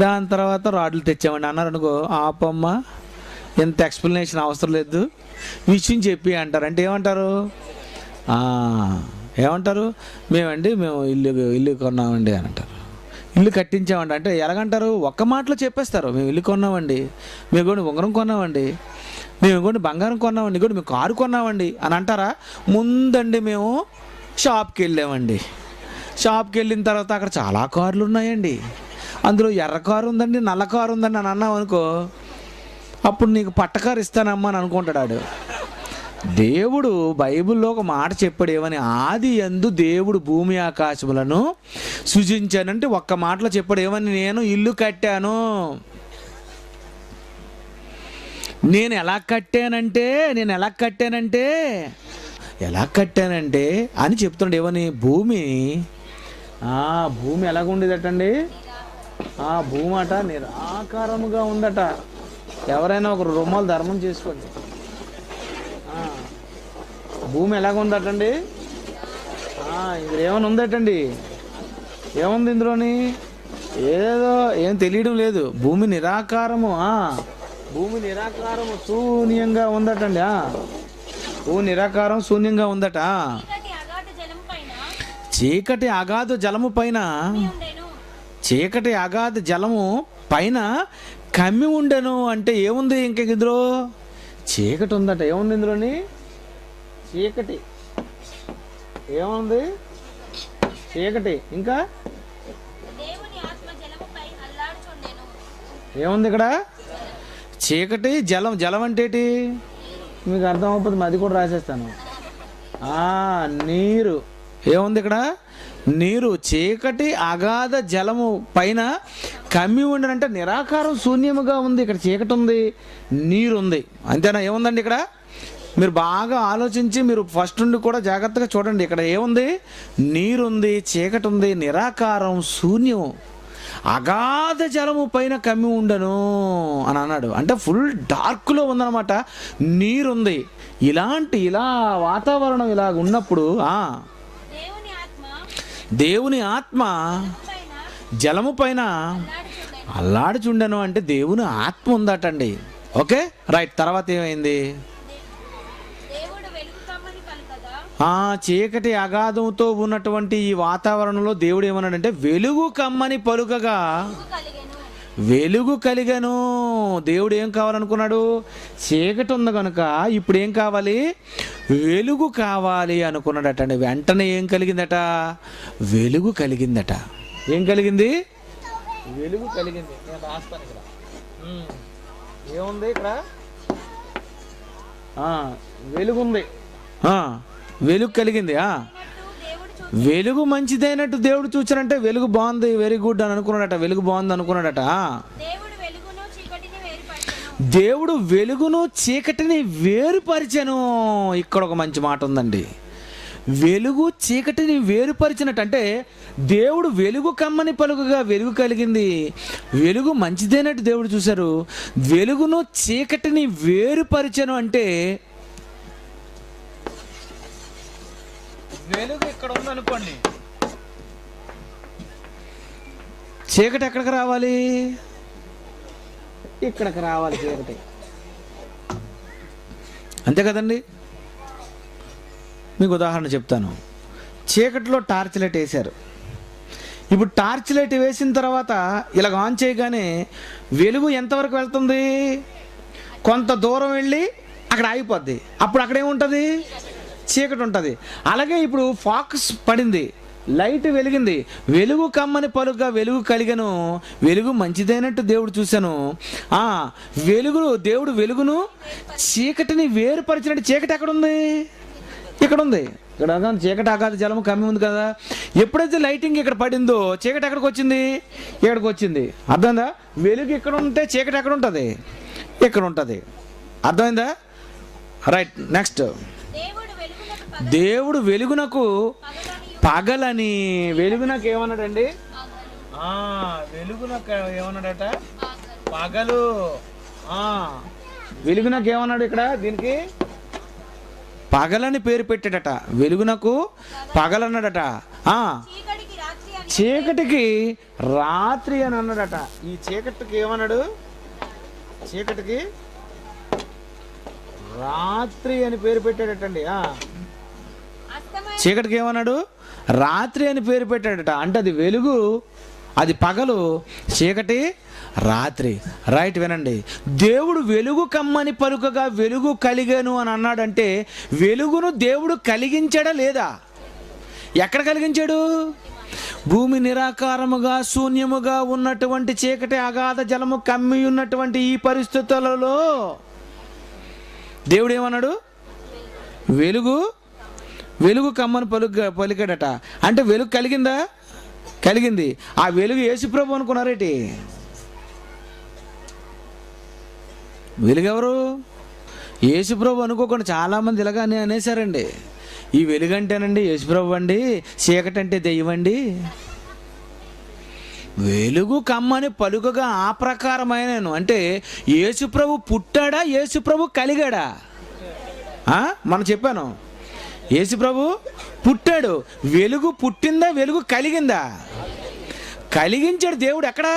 దాని తర్వాత రాడ్లు తెచ్చామండి అన్నారు అనుకో, ఆపమ్మ ఎంత ఎక్స్ప్లెనేషన్ అవసరం లేదు, విషయం చెప్పి అంటారు. అంటే ఏమంటారు? మేము ఇల్లు కొన్నామండి అని అంటారు. ఇల్లు కట్టించామండి అంటే ఎలాగంటారు? ఒక్క మాటలో చెప్పేస్తారు. మేము ఇల్లు కొన్నామండి, మేము కూడా ఉంగరం కొన్నామండి, మేము ఇంకోటి బంగారం కొన్నామండి, ఇంకోటి మేము కారు కొన్నామండి అని అంటారా? ముందండి మేము షాప్కి వెళ్ళామండి, షాప్కి వెళ్ళిన తర్వాత అక్కడ చాలా కార్లు ఉన్నాయండి, అందులో ఎర్ర కారు ఉందండి, నల్ల కారు ఉందండి అని అన్నావు అనుకో, అప్పుడు నీకు పట్టకారు ఇస్తానమ్మా అని అనుకుంటాడు. దేవుడు బైబిల్లో ఒక మాట చెప్పాడు. ఏమని? ఆదియందు దేవుడు భూమి ఆకాశములను సృజించానంటే ఒక్క మాటలో చెప్పాడు. ఏమని? నేను ఇల్లు కట్టాను. నేను ఎలా కట్టానంటే అని చెప్తున్నాడు. ఏమని? భూమి ఎలాగుండేదటండి? భూమి అట నిరాకారముగా ఉందట. ఎవరైనా ఒక రుమాలు ధర్మం చేసుకోండి. భూమి ఎలాగ ఉందటండి? ఇందులో ఏమైనా ఉందటండి? ఏముంది ఇందులోని? ఏదో ఏం తెలియడం లేదు. భూమి నిరాకారము, భూమి నిరాకారము శూన్యంగా ఉందటండి. భూమి నిరాకారం శూన్యంగా ఉందట. చీకటి అగాధ జలము పైన, చీకటి అగాధ జలము పైన కమ్మి ఉండెను. అంటే ఏముంది ఇంక ఇందులో? చీకటి ఉందట. ఏముంది ఇందులోని? చీకటి. ఏముంది? చీకటి. ఇంకా ఏముంది ఇక్కడ? చీకటి, జలం. జలం అంటే ఏంటి మీకు అర్థం అవ్వకపోతే అది కూడా రాసేస్తాను. నీరు. ఏముంది ఇక్కడ? నీరు. చీకటి అగాధ జలము పైన కమ్మి ఉండనంటే నిరాకారం శూన్యముగా ఉంది. ఇక్కడ చీకటి ఉంది, నీరు ఉంది. అంతేనా? ఏముందండి ఇక్కడ? మీరు బాగా ఆలోచించి మీరు ఫస్ట్ నుండి కూడా జాగ్రత్తగా చూడండి. ఇక్కడ ఏముంది? నీరుంది, చీకటి ఉంది, నిరాకారం, శూన్యం, అగాధ జలము పైన కమ్మి ఉండను అని అన్నాడు. అంటే ఫుల్ డార్క్లో ఉందన్నమాట. నీరుంది. ఇలా వాతావరణం ఇలా ఉన్నప్పుడు దేవుని ఆత్మ జలము పైన అల్లాడుచుండెను. అంటే దేవుని ఆత్మ ఉందటండి. Okay, right. తర్వాత ఏమైంది? చీకటి అగాధంతో ఉన్నటువంటి ఈ వాతావరణంలో దేవుడు ఏమన్నాడంటే వెలుగు కమ్మని పలుకగా వెలుగు కలిగను. దేవుడు ఏం కావాలనుకున్నాడు? చీకటి ఉంది కనుక ఇప్పుడు ఏం కావాలి? వెలుగు కావాలి అనుకున్నాడటండి. వెంటనే ఏం కలిగిందట? వెలుగు కలిగిందట. ఏం కలిగింది? వెలుగు కలిగింది. నేను రాస్తాను ఇక్కడ. ఏముంది ఇక్కడ? వెలుగుంది. వెలుగు కలిగింది. వెలుగు మంచిదైనట్టు దేవుడు చూచారంటే వెలుగు బాగుంది, వెరీ గుడ్ అని అనుకున్నాడట. వెలుగు బాగుంది అనుకున్నాడట. దేవుడు వెలుగును చీకటిని వేరుపరిచెను. ఇక్కడ ఒక మంచి మాట ఉందండి. వెలుగు చీకటిని వేరుపరిచినట్టు అంటే దేవుడు వెలుగు కమ్మని పలుకగా వెలుగు కలిగింది. వెలుగు మంచిదైనట్టు దేవుడు చూశారు. వెలుగును చీకటిని వేరుపరిచెను అంటే వెలుగు ఇక్కడ ఉందనుకోండి, చీకటి ఎక్కడికి రావాలి? ఇక్కడికి రావాలి చీకటి. అంతే కదండి. మీకు ఉదాహరణ చెప్తాను. చీకటిలో టార్చ్ లైట్ వేశారు. ఇప్పుడు టార్చ్ లైట్ వేసిన తర్వాత ఇలాగ ఆన్ చేయగానే వెలుగు ఎంతవరకు వెళ్తుంది? కొంత దూరం వెళ్ళి అక్కడ ఆగిపోద్ది. అప్పుడు అక్కడేముంటుంది? చీకటి ఉంటుంది. అలాగే ఇప్పుడు ఫోకస్ పడింది, లైట్ వెలిగింది. వెలుగు కమ్మని పలుగ్గా వెలుగు కలిగను. వెలుగు మంచిదైనట్టు దేవుడు చూశాను. దేవుడు వెలుగును చీకటిని వేరుపరిచినట్టు. చీకటి ఎక్కడుంది? ఇక్కడ ఉంది. ఇక్కడ చీకటి అగాధ జలము కమ్మి ఉంది కదా. ఎప్పుడైతే లైటింగ్ ఇక్కడ పడిందో చీకటి ఎక్కడికి వచ్చింది? ఇక్కడికి వచ్చింది. అర్థమైందా? వెలుగు ఇక్కడ ఉంటే చీకటి ఎక్కడ ఉంటుంది? ఇక్కడ ఉంటుంది. అర్థమైందా? రైట్. నెక్స్ట్, దేవుడు వెలుగునకు పగలని. వెలుగునకు ఏమన్నాడండి? వెలుగునకు ఏమన్నాడట? పగలు. వెలుగునకు ఏమన్నాడు? ఇక్కడ దీనికి పగలని పేరు పెట్టాడట. వెలుగునకు పగలన్నాడట. చీకటికి రాత్రి అని అన్నాడట. ఈ చీకటికి ఏమన్నాడు? చీకటికి రాత్రి అని పేరు పెట్టాడటండి. చీకటికి ఏమన్నాడు? రాత్రి అని పేరు పెట్టాడట. అంటే అది వెలుగు, అది పగలు, చీకటి రాత్రి. రైట్, వినండి. దేవుడు వెలుగు కమ్మని పలుకగా వెలుగు కలిగాను అని అన్నాడంటే వెలుగును దేవుడు కలిగించాడా లేదా? ఎక్కడ కలిగించాడు? భూమి నిరాకారముగా శూన్యముగా ఉన్నటువంటి చీకటి అగాధ జలము కమ్మి ఉన్నటువంటి ఈ పరిస్థితులలో దేవుడు ఏమన్నాడు? వెలుగు కమ్మని పలికాడట. అంటే వెలుగు కలిగిందా? కలిగింది. ఆ వెలుగు యేసుప్రభు అనుకున్నారేటి? వెలుగు ఎవరు? యేసుప్రభు అనుకోకుండా చాలామంది ఇలాగానే అనేసారండి. ఈ వెలుగు అంటేనండి యేసుప్రభు అండి, చీకటి అంటే దెయ్యమండి. వెలుగు కమ్మని పలుకగా ఆ ప్రకారమైన అంటే యేసుప్రభు పుట్టాడా? యేసుప్రభు కలిగాడా? మనం చెప్పాను, యేసు ప్రభు పుట్టాడు. వెలుగు పుట్టిందా, వెలుగు కలిగిందా? కలిగించాడు దేవుడు. ఎక్కడా?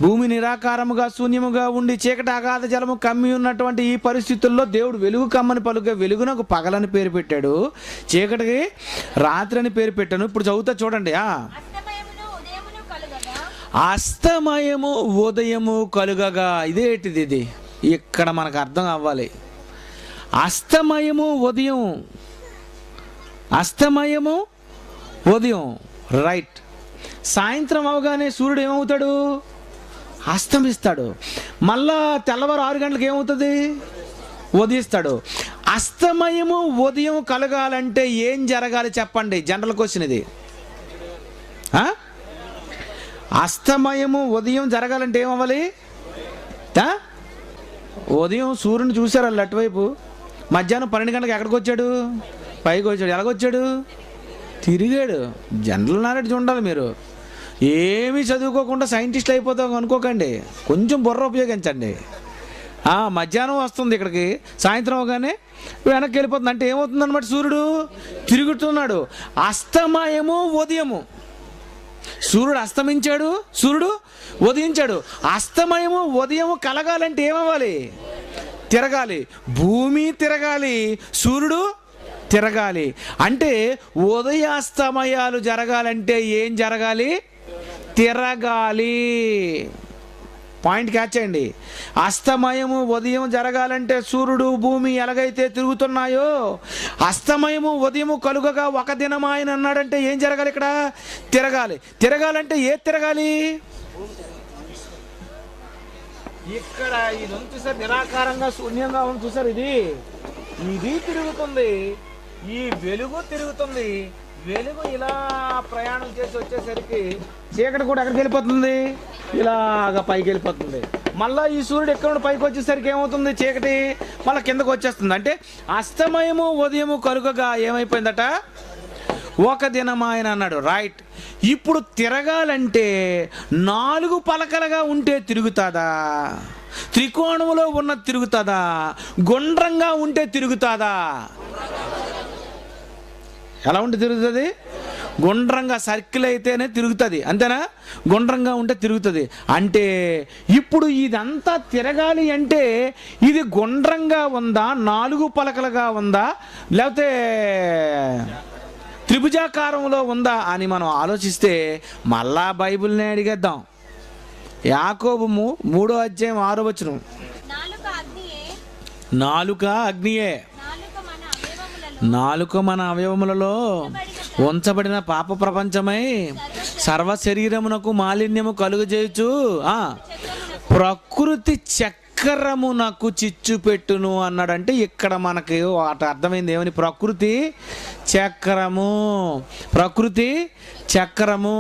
భూమి నిరాకారముగా శూన్యముగా ఉండి చీకటి అగాధ జలము కమ్మి ఉన్నటువంటి ఈ పరిస్థితుల్లో దేవుడు వెలుగు కమ్మని పలుగా వెలుగునకు పగలని పేరు పెట్టాడు, చీకటికి రాత్రి అని పేరు పెట్టాను. ఇప్పుడు చదువుతా చూడండి. అస్తమయము ఉదయము కలుగగా. ఇదేంటిది? ఇది ఇక్కడ మనకు అర్థం అవ్వాలి. అస్తమయము ఉదయం, అస్తమయము ఉదయం, రైట్. సాయంత్రం అవగానే సూర్యుడు ఏమవుతాడు? అస్తమిస్తాడు. మళ్ళా తెల్లవారు 6 గంటలకు ఏమవుతుంది? ఉదయిస్తాడు. అస్తమయము ఉదయం కలగాలంటే ఏం జరగాలి చెప్పండి? జనరల్ క్వశ్చన్ ఇది. అస్తమయము ఉదయం జరగాలంటే ఏమవ్వాలి? ఉదయం సూర్యుని చూశారు వాళ్ళు అటువైపు. మధ్యాహ్నం 12 గంటలకు ఎక్కడికి వచ్చాడు? పైకి వచ్చాడు. ఎలాగొచ్చాడు? తిరిగాడు. జనరల్ నాలెడ్జ్ ఉండాలి. మీరు ఏమీ చదువుకోకుండా సైంటిస్టులు అయిపోతాం అనుకోకండి. కొంచెం బుర్ర ఉపయోగించండి. మధ్యాహ్నం వస్తుంది ఇక్కడికి, సాయంత్రం అవగానే వెనక్కి వెళ్ళిపోతుంది. అంటే ఏమవుతుంది అనమాట? సూర్యుడు తిరుగుతున్నాడు. అస్తమయము ఉదయము. సూర్యుడు అస్తమించాడు, సూర్యుడు ఉదయించాడు. అస్తమయము ఉదయము కలగాలంటే ఏమవ్వాలి? తిరగాలి. భూమి తిరగాలి, సూర్యుడు తిరగాలి. అంటే ఉదయాస్తమయాలు జరగాలంటే ఏం జరగాలి? తిరగాలి. పాయింట్ క్యాచ్ చేయండి. అస్తమయము ఉదయం జరగాలంటే సూర్యుడు భూమి ఎలాగైతే తిరుగుతున్నాయో, అస్తమయము ఉదయము కలుగగా ఒక దినం ఆయన అన్నాడంటే ఏం జరగాలి? ఇక్కడ తిరగాలి. తిరగాలంటే ఏది తిరగాలి? ఇక్కడ ఇది ఉంది చూసారు, నిరాకారంగా శూన్యంగా ఉంది చూసారు. ఇది తిరుగుతుంది, ఈ వెలుగు తిరుగుతుంది. వెలుగు ఇలా ప్రయాణం చేసి వచ్చేసరికి చీకటి కూడా ఎక్కడికి వెళ్ళిపోతుంది? ఇలాగ పైకి వెళ్ళిపోతుంది. మళ్ళీ ఈ సూర్యుడు ఎక్కడ పైకి వచ్చేసరికి ఏమవుతుంది? చీకటి మళ్ళీ కిందకు వచ్చేస్తుంది. అంటే అస్తమయము ఉదయము కలుగగా ఏమైపోయిందట? ఒక దినం ఆయన అన్నాడు. రైట్. ఇప్పుడు తిరగాలంటే 4 పలకలుగా ఉంటే తిరుగుతుందా? త్రికోణములో ఉన్న తిరుగుతుందా? గుండ్రంగా ఉంటే తిరుగుతుందా? ఎలా ఉంటే తిరుగుతుంది? గుండ్రంగా సర్కిల్ అయితేనే తిరుగుతుంది, అంతేనా? గుండ్రంగా ఉంటే తిరుగుతుంది. అంటే ఇప్పుడు ఇదంతా తిరగాలి అంటే ఇది గుండ్రంగా ఉందా, 4 పలకలుగా ఉందా, లేకపోతే త్రిభుజాకారంలో ఉందా అని మనం ఆలోచిస్తే మళ్ళా బైబిల్ని అడిగేద్దాం. యాకోబు 3వ అధ్యాయం 6వ వచనం. నాలుక అగ్నియే, నాలుక మన అవయవములలో ఉంచబడిన పాప ప్రపంచమై సర్వ శరీరమునకు మాలిన్యము కలుగజేయచ్చు ప్రకృతి చక్రమునకు చిచ్చు పెట్టును అన్నాడంటే ఇక్కడ మనకి వాటి అర్థమైంది ఏమని? ప్రకృతి చక్రము. ప్రకృతి చక్రము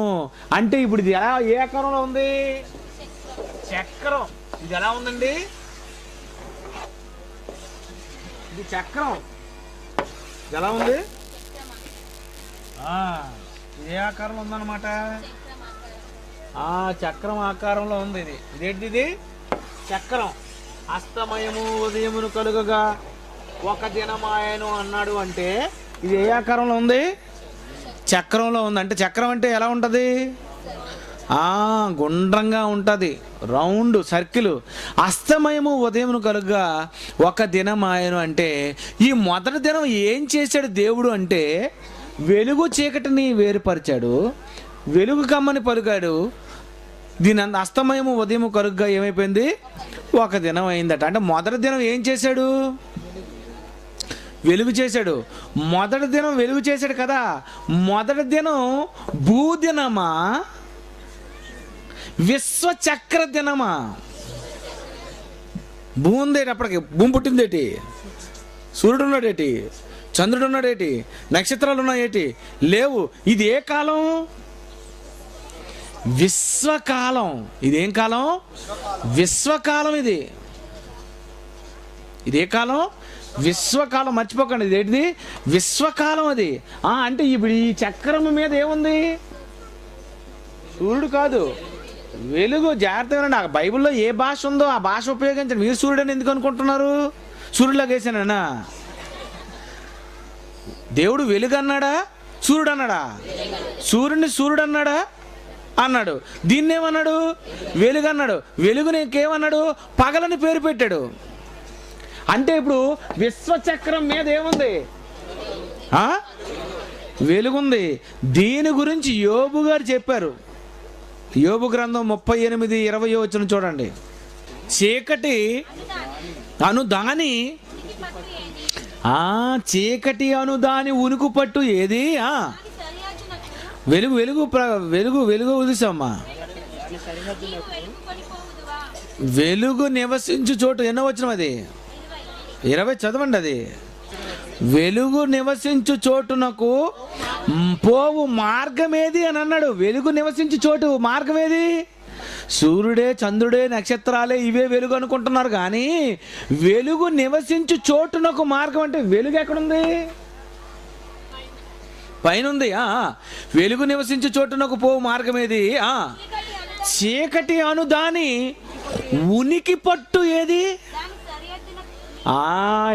అంటే ఇప్పుడు ఇది ఎలా, ఏ ఆకారంలో ఉంది? చక్రం. ఇది ఎలా ఉందండి? ఇది చక్రం. ఎలా ఉంది? ఏ ఆకారంలో ఉందన్నమాట? చక్రం ఆకారంలో ఉంది. ఇదేంటిది? చక్రం. అస్తమయము ఉదయమును కలుగగా ఒక దినమాయను అన్నాడు అంటే ఇది ఏ ఆకారంలో ఉంది? చక్రంలో ఉంది. అంటే చక్రం అంటే ఎలా ఉంటుంది? గుండ్రంగా ఉంటుంది, రౌండ్ సర్కిల్. అస్తమయము ఉదయమును కలుగగా ఒక దినం ఆయను అంటే ఈ మొదటి దినం ఏం చేశాడు దేవుడు అంటే వెలుగు చీకటిని వేరుపరిచాడు, వెలుగు కమ్మని పలికాడు. దీని అస్తమయము ఉదయము కలుగగా ఏమైపోయింది? ఒక దినం అయిందట. అంటే మొదటి దినం ఏం చేశాడు? వెలుగు చేశాడు. మొదటి దినం వెలుగు చేశాడు కదా. మొదటి దినం భూదినమా, విశ్వచక్ర దినమా? భూమి ఉందేటి? అప్పటికి భూమి పుట్టిందేటి? సూర్యుడు ఉన్నాడేటి? చంద్రుడు ఉన్నాడేటి? నక్షత్రాలు ఉన్నాయేటి? లేవు. ఇది ఏ కాలం? విశ్వకాలం. ఇదేం కాలం? విశ్వకాలం. ఇదే కాలం? విశ్వకాలం. మర్చిపోకండి, ఇదేంటిది? విశ్వకాలం. అది అంటే ఇప్పుడు ఈ చక్రం మీద ఏముంది? సూర్యుడు కాదు, వెలుగు. జాగ్రత్తగా నాకు బైబిల్లో ఏ భాష ఉందో ఆ భాష ఉపయోగించండి. మీరు సూర్యుడని ఎందుకు అనుకుంటున్నారు? సూర్యుడిలాగా వేసానా? దేవుడు వెలుగు అన్నాడా, సూర్యుడు అన్నాడా? సూర్యుడిని సూర్యుడు అన్నాడా? అన్నాడు. దీన్నేమన్నాడు? వెలుగు అన్నాడు. వెలుగుని ఇంకేమన్నాడు? పగలని పేరు పెట్టాడు. అంటే ఇప్పుడు విశ్వచక్రం మీద ఏముంది? వెలుగుంది. దీని గురించి యోబు గారు చెప్పారు. యోబు గ్రంథం 38:20 వచనం చూడండి. చీకటి అనుదాని చీకటి అనుదాని ఉనికి పట్టు ఏది? వెలుగు వెలుగు వెలుగు వెలుగు ఉదిసమ్మా. వెలుగు నివసించు చోటు ఎన్నో వచనం అది? 20 చదవండి. అది వెలుగు నివసించు చోటునకు పోవు మార్గమేది అని అన్నాడు. వెలుగు నివసించు చోటు మార్గం ఏది? సూర్యుడే, చంద్రుడే, నక్షత్రాలే ఇవే వెలుగు అనుకుంటున్నారు. కానీ వెలుగు నివసించు చోటునకు మార్గం అంటే వెలుగు ఎక్కడుంది? పైన ఉంది. వెలుగు నివసించు చోటునకు పోవు మార్గం ఏది? చీకటి అను దాని ఉనికి పట్టు ఏది?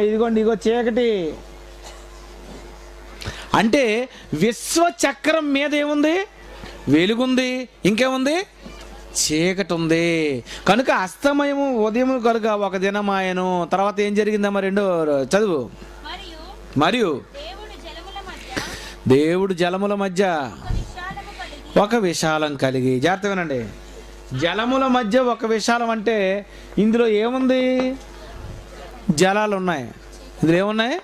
ఇదిగోండి, ఇగో చీకటి. అంటే విశ్వచక్రం మీద ఏముంది? వెలుగుంది. ఇంకేముంది? చీకటి ఉంది. కనుక అస్తమయము ఉదయం కనుక ఒక దినమాయను. తర్వాత ఏం జరిగిందమ్మా? రెండో చదువు. మరియు దేవుడు జలముల మధ్య ఒక విశాలం కలిగి. జాగ్రత్త వినండి. జలముల మధ్య ఒక విశాలం అంటే ఇందులో ఏముంది? జలాలు ఉన్నాయి. ఇందులో ఏమున్నాయి?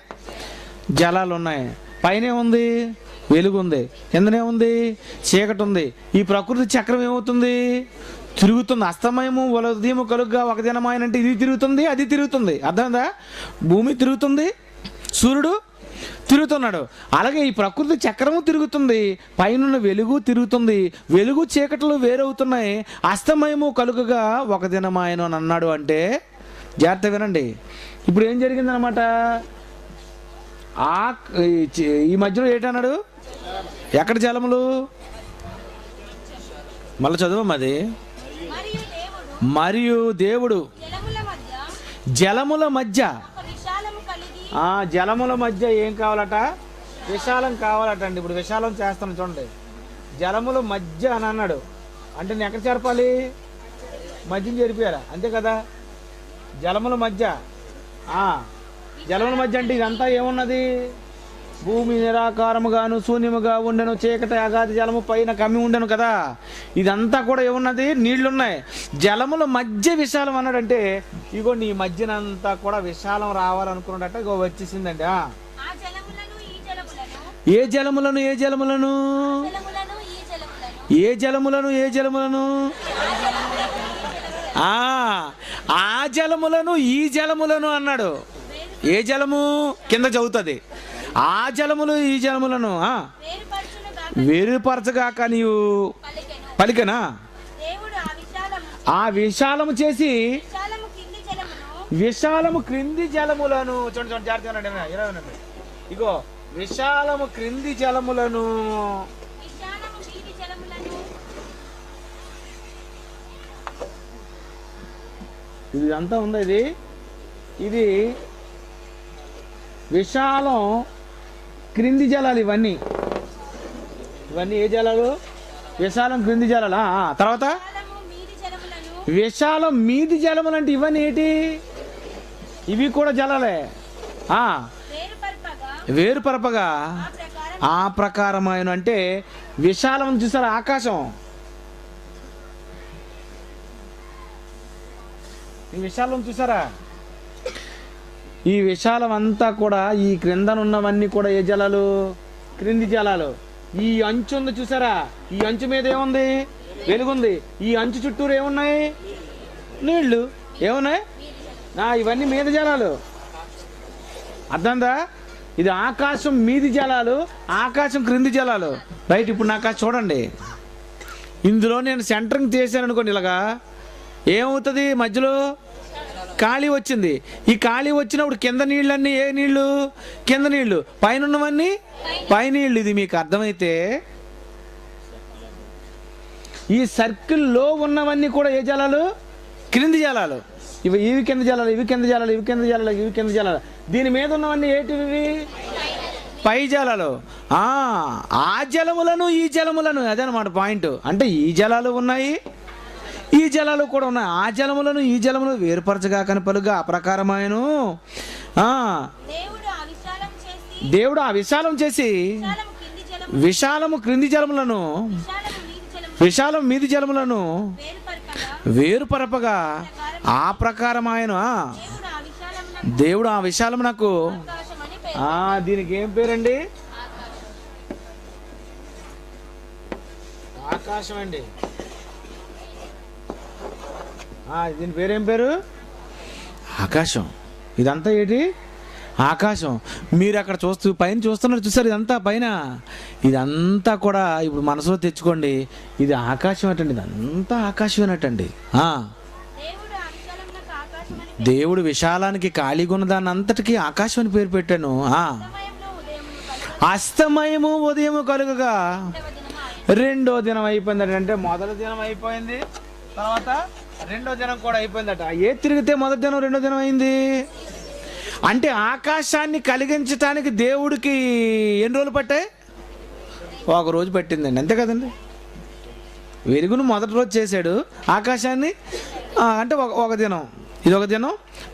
జలాలు ఉన్నాయి. పైన ఏముంది? వెలుగు ఉంది. కిందనే ఉంది? చీకటి ఉంది. ఈ ప్రకృతి చక్రం ఏమవుతుంది? తిరుగుతుంది. అస్తమయము ఉదయం కలుగ్గా ఒక దినమాయనంటే ఇది తిరుగుతుంది, అది తిరుగుతుంది. అర్థమైందా? భూమి తిరుగుతుంది, సూర్యుడు తిరుగుతున్నాడు. అలాగే ఈ ప్రకృతి చక్రము తిరుగుతుంది, పైన వెలుగు తిరుగుతుంది. వెలుగు చీకట్లు వేరవుతున్నాయి. అస్తమయము కలుగుగా ఒక దినమాయను అని అన్నాడు. అంటే జాగ్రత్త వినండి. ఇప్పుడు ఏం జరిగిందనమాట? ఈ మధ్యలో ఏంటన్నాడు? ఎక్కడ జలములు? మళ్ళీ చదువమ్మది. మరియు దేవుడు జలముల మధ్య జలముల మధ్య ఏం కావాలట? విశాలం కావాలట అండి. ఇప్పుడు విశాలం చేస్తాను చూడండి. జలముల మధ్య అని అన్నాడు. అంటే నేను ఎక్కడ చేర్పాలి? మధ్యని చేరిపోయారా? అంతే కదా. జలముల మధ్య జలముల మధ్య అంటే ఇదంతా ఏమున్నది? భూమి నిరాకారముగాను శూన్యముగా ఉండెను, చీకటి అగాధి జలము పైన కమ్మి ఉండెను కదా. ఇదంతా కూడా ఏమున్నది? నీళ్లున్నాయి. జలముల మధ్య విశాలం అన్నాడంటే ఇగో నీ మధ్యనంతా కూడా విశాలం రావాలనుకున్నాడట. ఇగో వచ్చేసిందండి. ఏ జలములను? ఏ జలములను? ఏ జలములను? ఏ జలములను? ఆ జలములను ఈ జలములను అన్నాడు. ఏ జలము? కింద చదువుతుంది. ఆ జలములు ఈ జలములను వేరుపరచగాక నీవు పలికనా? ఆ విశాలము చేసి విశాలము క్రింది జలములను చూడండి. జాగ్రత్తగా ఇగో విశాలము క్రింది జలములను ఇది అంతా ఉంది. ఇది విశాలం క్రింది జలాలు. ఇవన్నీ ఏ జలాలు? విశాలం క్రింది జలాలు. తర్వాత విశాలం మీది జలములు అంటే ఇవన్నీ ఏంటి? ఇవి కూడా జలాలే. వేరుపరపగా ఆ ప్రకారమైన అంటే విశాలం చూసారా? ఆకాశం. ఈ విశాలం చూసారా? ఈ విశాలం అంతా కూడా ఈ క్రిందనున్నవన్నీ కూడా ఏ జలాలు? క్రింది జలాలు. ఈ అంచు ఉంది చూసారా? ఈ అంచు మీద ఏముంది? వెలుగుంది. ఈ అంచు చుట్టూరు ఏమున్నాయి? నీళ్లు. ఏమున్నాయి? ఇవన్నీ మీద జలాలు. అర్థందా? ఇది ఆకాశం మీది జలాలు, ఆకాశం క్రింది జలాలు. రైట్. ఇప్పుడు నాకు చూడండి. ఇందులో నేను సెంటరింగ్ చేశాను అనుకోండి. ఇలాగా ఏమవుతుంది? మధ్యలో ఖాళీ వచ్చింది. ఈ ఖాళీ వచ్చినప్పుడు కింద నీళ్ళన్నీ ఏ నీళ్లు? కింద నీళ్లు. పైన ఉన్నవన్నీ పై నీళ్ళు. ఇది మీకు అర్థమైతే ఈ సర్కిల్లో ఉన్నవన్నీ కూడా ఏ జలాలు? క్రింది జలాలు. ఇవి కింద జలాలు, ఇవి కింద జలాలు, ఇవి కింద జలాలు, ఇవి కింద జలాలు. దీని మీద ఉన్నవన్నీ ఏంటివి? పై జలాలు, ఆ జలములను ఈ జలములను, అదనమాట పాయింట్. అంటే ఈ జలాలు ఉన్నాయి, ఈ జలాలు కూడా ఉన్నాయి. ఆ జలములను ఈ జలములు వేరుపరచగా కనపలుగా అప్రకారమాయను. దేవుడు ఆ విశాలం చేసి విశాలము క్రింది జలములను విశాలం మీది జలములను వేరుపరపగా ఆ ప్రకారం ఆయన దేవుడు ఆ విశాలం నాకు దీనికి ఏం పేరండి? ఆకాశం అండి. దీని పేరేం పేరు? ఆకాశం. ఇదంతా ఏంటి? ఆకాశం. మీరు అక్కడ పైన చూస్తున్నారు, చూసారు? ఇదంతా పైన, ఇదంతా కూడా ఇప్పుడు మనసులో తెచ్చుకోండి. ఇది ఆకాశం అటండి, ఇదంతా ఆకాశమేనటండి. దేవుడు విశాలానికి ఖాళీగా ఉన్న దాన్ని అంతటికీ ఆకాశం అని పేరు పెట్టాను. అస్తమయము ఉదయము కలుగగా రెండో దినం అయిపోయిందట. అంటే మొదటి దినం అయిపోయింది, తర్వాత రెండో దినం కూడా అయిపోయిందట. తిరిగితే మొదటి దినం రెండో దినం అయింది. అంటే ఆకాశాన్ని కలిగించటానికి దేవుడికి ఎన్ని రోజులు పట్టాయి? ఒక రోజు పట్టిందండి, అంతే కదండి. వెలుగును మొదటి రోజు చేశాడు, ఆకాశాన్ని అంటే ఒక దినం, ఇదొక దినం,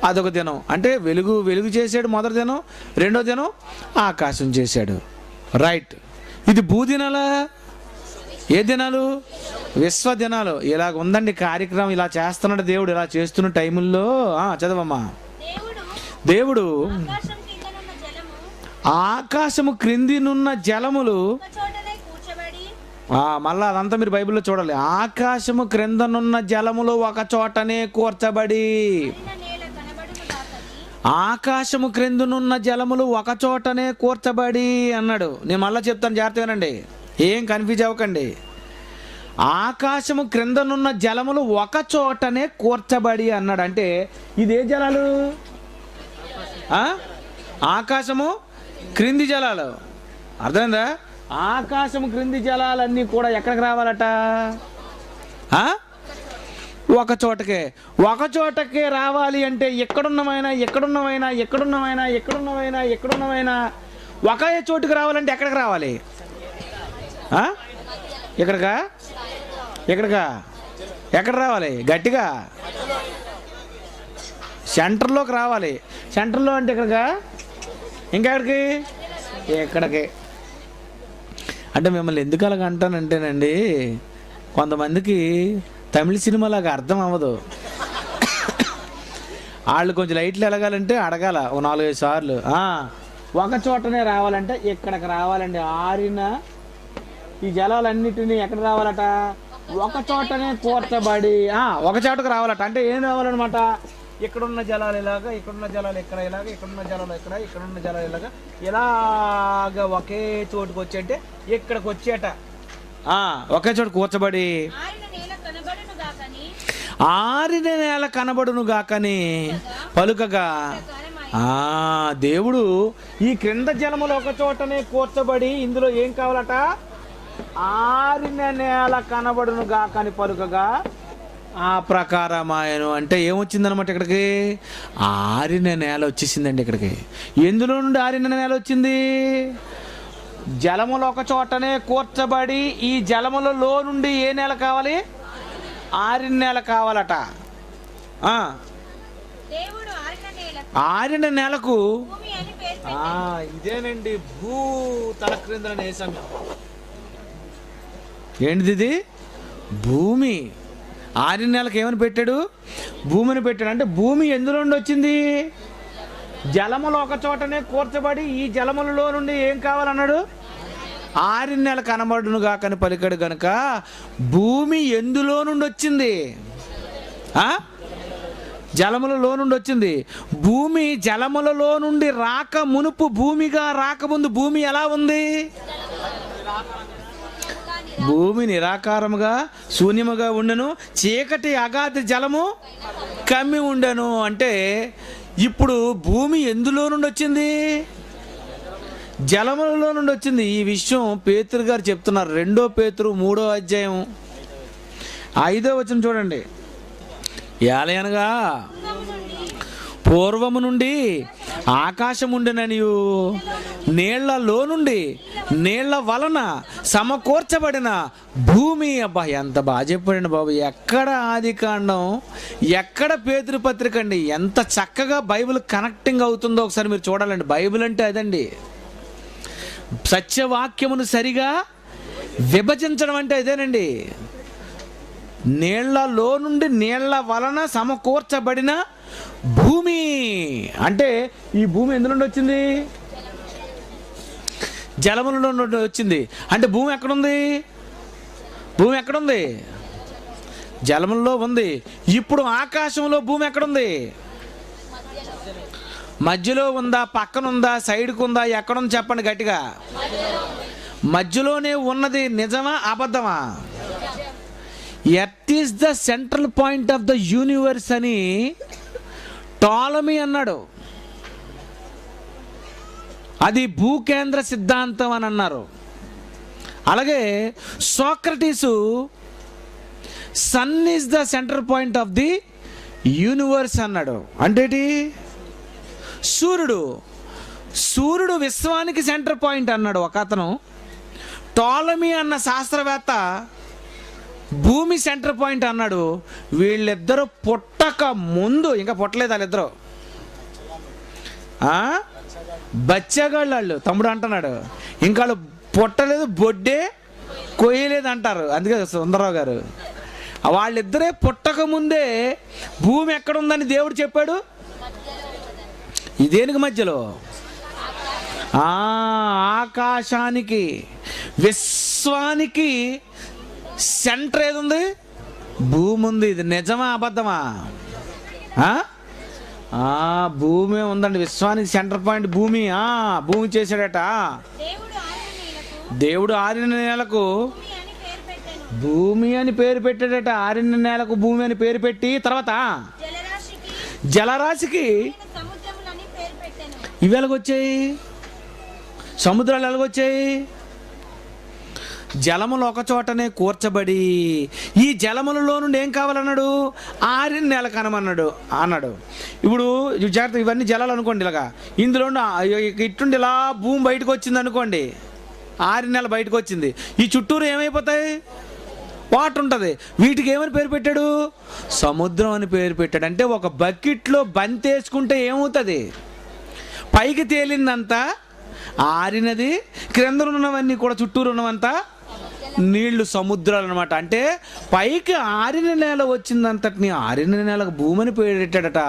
అదొక దినం. అంటే వెలుగు చేశాడు మొదటి దినం, రెండో దినం ఆకాశం చేశాడు. రైట్. ఇది భూదినాలా? ఏ దినాలు? విశ్వ దినాలు. ఇలాగ ఉందండి కార్యక్రమం. ఇలా చేస్తున్నాడు దేవుడు. ఇలా చేస్తున్న టైముల్లో చదవమ్మా. దేవుడు ఆకాశము క్రిందినున్న జలములు, మళ్ళా అదంతా మీరు బైబిల్లో చూడాలి. ఆకాశము క్రిందనున్న జలములు ఒక చోటనే కూర్చబడి, ఆకాశము క్రిందనున్న జలములు ఒక చోటనే కూర్చబడి అన్నాడు. నేను మళ్ళీ చెప్తాను, జాగ్రత్తగానండి, ఏం కన్ఫ్యూజ్ అవ్వకండి. ఆకాశము క్రిందనున్న జలములు ఒక చోటనే కూర్చబడి అన్నాడు. అంటే ఇదే జలాలు? ఆకాశము క్రింది జలాలు. అర్థమైందా? ఆకాశము క్రింది జలాలన్నీ కూడా ఎక్కడికి రావాలట? ఒక చోటకే రావాలి. అంటే ఎక్కడున్నవైనా ఒకే చోటుకు రావాలంటే ఎక్కడికి రావాలి? ఎక్కడ రావాలి? గట్టిగా సెంటర్లోకి రావాలి. సెంటర్లో అంటే ఎక్కడికి అంటే మిమ్మల్ని ఎందుకు అలాగ అంటానంటేనండి, కొంతమందికి తమిళ సినిమాలాగా అర్థం అవ్వదు. వాళ్ళు కొంచెం లైట్లు ఎలగాలంటే అడగాల ఓ 4-5 సార్లు. ఒక చోటనే రావాలంటే ఇక్కడికి రావాలండి. ఆరిన ఈ జలాలన్నిటినీ ఎక్కడ రావాలట? ఒక చోటనే కూర్చబడి ఒక చోటకు రావాలట. అంటే ఏం రావాలన్నమాట? ఇక్కడున్న జలాలు ఇలాగా, ఇక్కడున్న జలాలు ఇక్కడ ఇలాగా, ఇక్కడున్న జలాలు ఇక్కడ, ఇక్కడున్న జలాలు ఇలాగా ఒకే చోటుకు వచ్చేటే ఇక్కడికి వచ్చేట. ఒకే చోటు కూర్చబడి ఆరిన నేల కనబడును గాకని పలుకగా దేవుడు ఈ క్రింద జలములు ఒక చోటనే కూర్చబడి ఇందులో ఏం కావాలట? ఆరిన నేల కనబడును గాకని పలుకగా ఆ ప్రకారమాయను. అంటే ఏమొచ్చిందనమాట? ఇక్కడికి ఆరిన నేల వచ్చేసిందండి. ఇక్కడికి ఎందులో నుండి ఆరిన నేల వచ్చింది? జలములు ఒక చోటనే కూర్చబడి ఈ జలములలో నుండి ఏ నేల కావాలి? ఆరిన నేల కావాలట. ఆరిన నేలకు ఇదేనండి భూ తల క్రింద నేసం. ఏంటిది? ఇది భూమి. ఆరిన నెలకు ఏమని పెట్టాడు? భూమిని పెట్టాడు. అంటే భూమి ఎందులో నుండి వచ్చింది? జలములు ఒక చోటనే కూర్చబడి ఈ జలములలో నుండి ఏం కావాలన్నాడు? ఆరిన నెల కనబడునుగా కని పలికాడు గనుక భూమి ఎందులో నుండి వచ్చింది? జలములలో నుండి వచ్చింది. భూమి జలములలో నుండి రాక మునుపు, భూమిగా రాకముందు భూమి ఎలా ఉంది? భూమి నిరాకారముగా శూన్యముగా ఉండెను, చీకటి అగాధి జలము కమ్మి ఉండెను. అంటే ఇప్పుడు భూమి ఎందులో నుండి వచ్చింది? జలములలో నుండి వచ్చింది. ఈ విషయం పేతురు గారు చెప్తున్నారు. 2 పేతురు 3వ అధ్యాయం 5వ వచనం చూడండి. ఏలయనగా పూర్వము నుండి ఆకాశం ఉండిననియు నీళ్లలో నుండి నీళ్ల వలన సమకూర్చబడిన భూమి. అబ్బా ఎంత బాగా చెప్పాడండి బాబు. ఎక్కడ ఆదికాండం, ఎక్కడ పేతురు పత్రిక అండి. ఎంత చక్కగా బైబిల్ కనెక్టింగ్ అవుతుందో ఒకసారి మీరు చూడాలండి. బైబిల్ అంటే అదండి, సత్యవాక్యమును సరిగా విభజించడం అంటే అదేనండి. నీళ్లలో నుండి నీళ్ల వలన సమకూర్చబడిన భూమి అంటే ఈ భూమి ఎందు నుండి వచ్చింది? జలముల నుండి వచ్చింది. అంటే భూమి ఎక్కడుంది? భూమి ఎక్కడుంది? జలముల్లో ఉంది. ఇప్పుడు ఆకాశంలో భూమి ఎక్కడుంది? మధ్యలో ఉందా, పక్కనుందా, సైడ్కు ఉందా, ఎక్కడుంది చెప్పండి గట్టిగా. మధ్యలోనే ఉన్నది. నిజమా అబద్ధమా? Earth is the central point of the universe అని టాలమీ అన్నాడు. అది భూకేంద్ర సిద్ధాంతం అని అన్నారు. అలాగే Socrates sun is the central point of the universe అన్నాడు. అంటే సూర్యుడు విశ్వానికి సెంటర్ పాయింట్ అన్నాడు ఒక అతను. టాలమీ అన్న శాస్త్రవేత్త భూమి సెంటర్ పాయింట్ అన్నాడు. వీళ్ళిద్దరూ పుట్టక ముందు, ఇంకా పుట్టలేదు వాళ్ళిద్దరు, బచ్చగాళ్ళు వాళ్ళు. తమ్ముడు అంటున్నాడు ఇంకా వాళ్ళు పుట్టలేదు, బొడ్డే కొయ్యలేదు అంటారు. అందుకే సుందరరావు గారు వాళ్ళిద్దరే పుట్టక ముందే భూమి ఎక్కడుందని దేవుడు చెప్పాడు. ఇదేనికి మధ్యలో ఆకాశానికి విశ్వానికి సెంటర్ ఏది ఉంది? భూమి ఉంది. ఇది నిజమా అబద్ధమా? భూమి ఉందండి. విశ్వానికి సెంటర్ పాయింట్ భూమి. భూమి చేశాడట. దేవుడు ఆరిన నేలకు భూమి అని పేరు పెట్టాడట. ఆరిన నేలకు భూమి అని పేరు పెట్టి తర్వాత జలరాశికి ఇవి ఎలాగొచ్చాయి? సముద్రాలు ఎలాగొచ్చాయి? జలములు ఒక చోటనే కూర్చబడి ఈ జలములలో నుండి ఏం కావాలన్నాడు? ఆరిన నేల కనమన్నాడు అన్నాడు. ఇప్పుడు జాగ్రత్త, ఇవన్నీ జలాలు అనుకోండి. ఇలాగా ఇందులో ఇట్టుండి ఇలా భూమి బయటకు వచ్చింది అనుకోండి, ఆరిన నేల బయటకు వచ్చింది. ఈ చుట్టూరు ఏమైపోతాయి? వాటర్ ఉంటుంది. వీటికి ఏమని పేరు పెట్టాడు? సముద్రం అని పేరు పెట్టాడు. అంటే ఒక బకెట్లో బంతేసుకుంటే ఏమవుతుంది? పైకి తేలిందంతా ఆరినది, క్రింద ఉన్నవన్నీ కూడా చుట్టూరు ఉన్నవంతా నీళ్లు, సముద్రాలు అనమాట. అంటే పైకి ఆరిన నేల వచ్చిందంతటిని ఆరిన నేలకు భూమిని పేరు పెట్టాడట.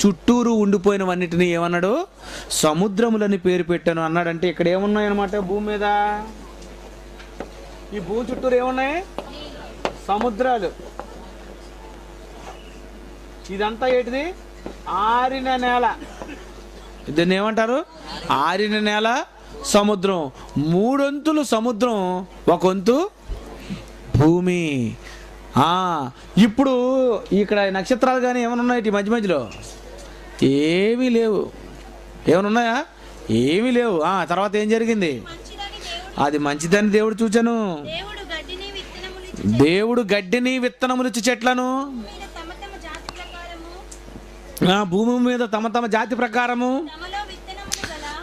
చుట్టూరు ఉండిపోయినవన్నిటిని ఏమన్నాడు? సముద్రములని పేరు పెట్టాను అన్నాడు. అంటే ఇక్కడ ఏమున్నాయి అన్నమాట భూమి మీద? ఈ భూమి చుట్టూరు ఏమున్నాయి? సముద్రాలు. ఇదంతా ఏంటిది? ఆరిన నేల. దీన్ని ఏమంటారు? ఆరిన నేల, సముద్రం. మూడొంతులు సముద్రం, ఒక వంతు భూమి. ఇప్పుడు ఇక్కడ నక్షత్రాలు కానీ ఏమైనా ఉన్నాయి? ఈ మధ్య మధ్యలో ఏమీ లేవు. ఏమైనా ఉన్నాయా? ఏమీ లేవు. తర్వాత ఏం జరిగింది? అది మంచిదని దేవుడు చూచాను. దేవుడు గడ్డిని విత్తనములిచ్చి చెట్లను భూమి మీద తమ తమ జాతి ప్రకారము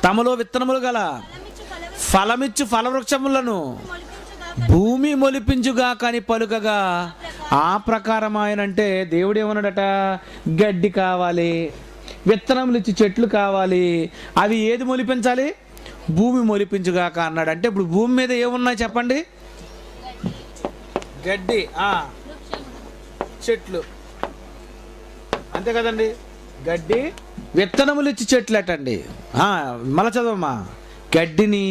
తమలో విత్తనములు గల ఫలమిచ్చు ఫలవృక్షములను భూమి మొలిపించుగా కానీ పలుకగా ఆ ప్రకారం ఆయనంటే దేవుడు ఏమన్నాడట? గడ్డి కావాలి, విత్తనములు ఇచ్చి చెట్లు కావాలి. అవి ఏది మొలిపించాలి? భూమి మొలిపించుగాక అన్నాడు. అంటే ఇప్పుడు భూమి మీద ఏమున్నాయి చెప్పండి? గడ్డి, చెట్లు, అంతే కదండి. గడ్డి, విత్తనములు ఇచ్చి చెట్లు అటండి. మళ్ళా చదవమ్మా. గడ్డిని,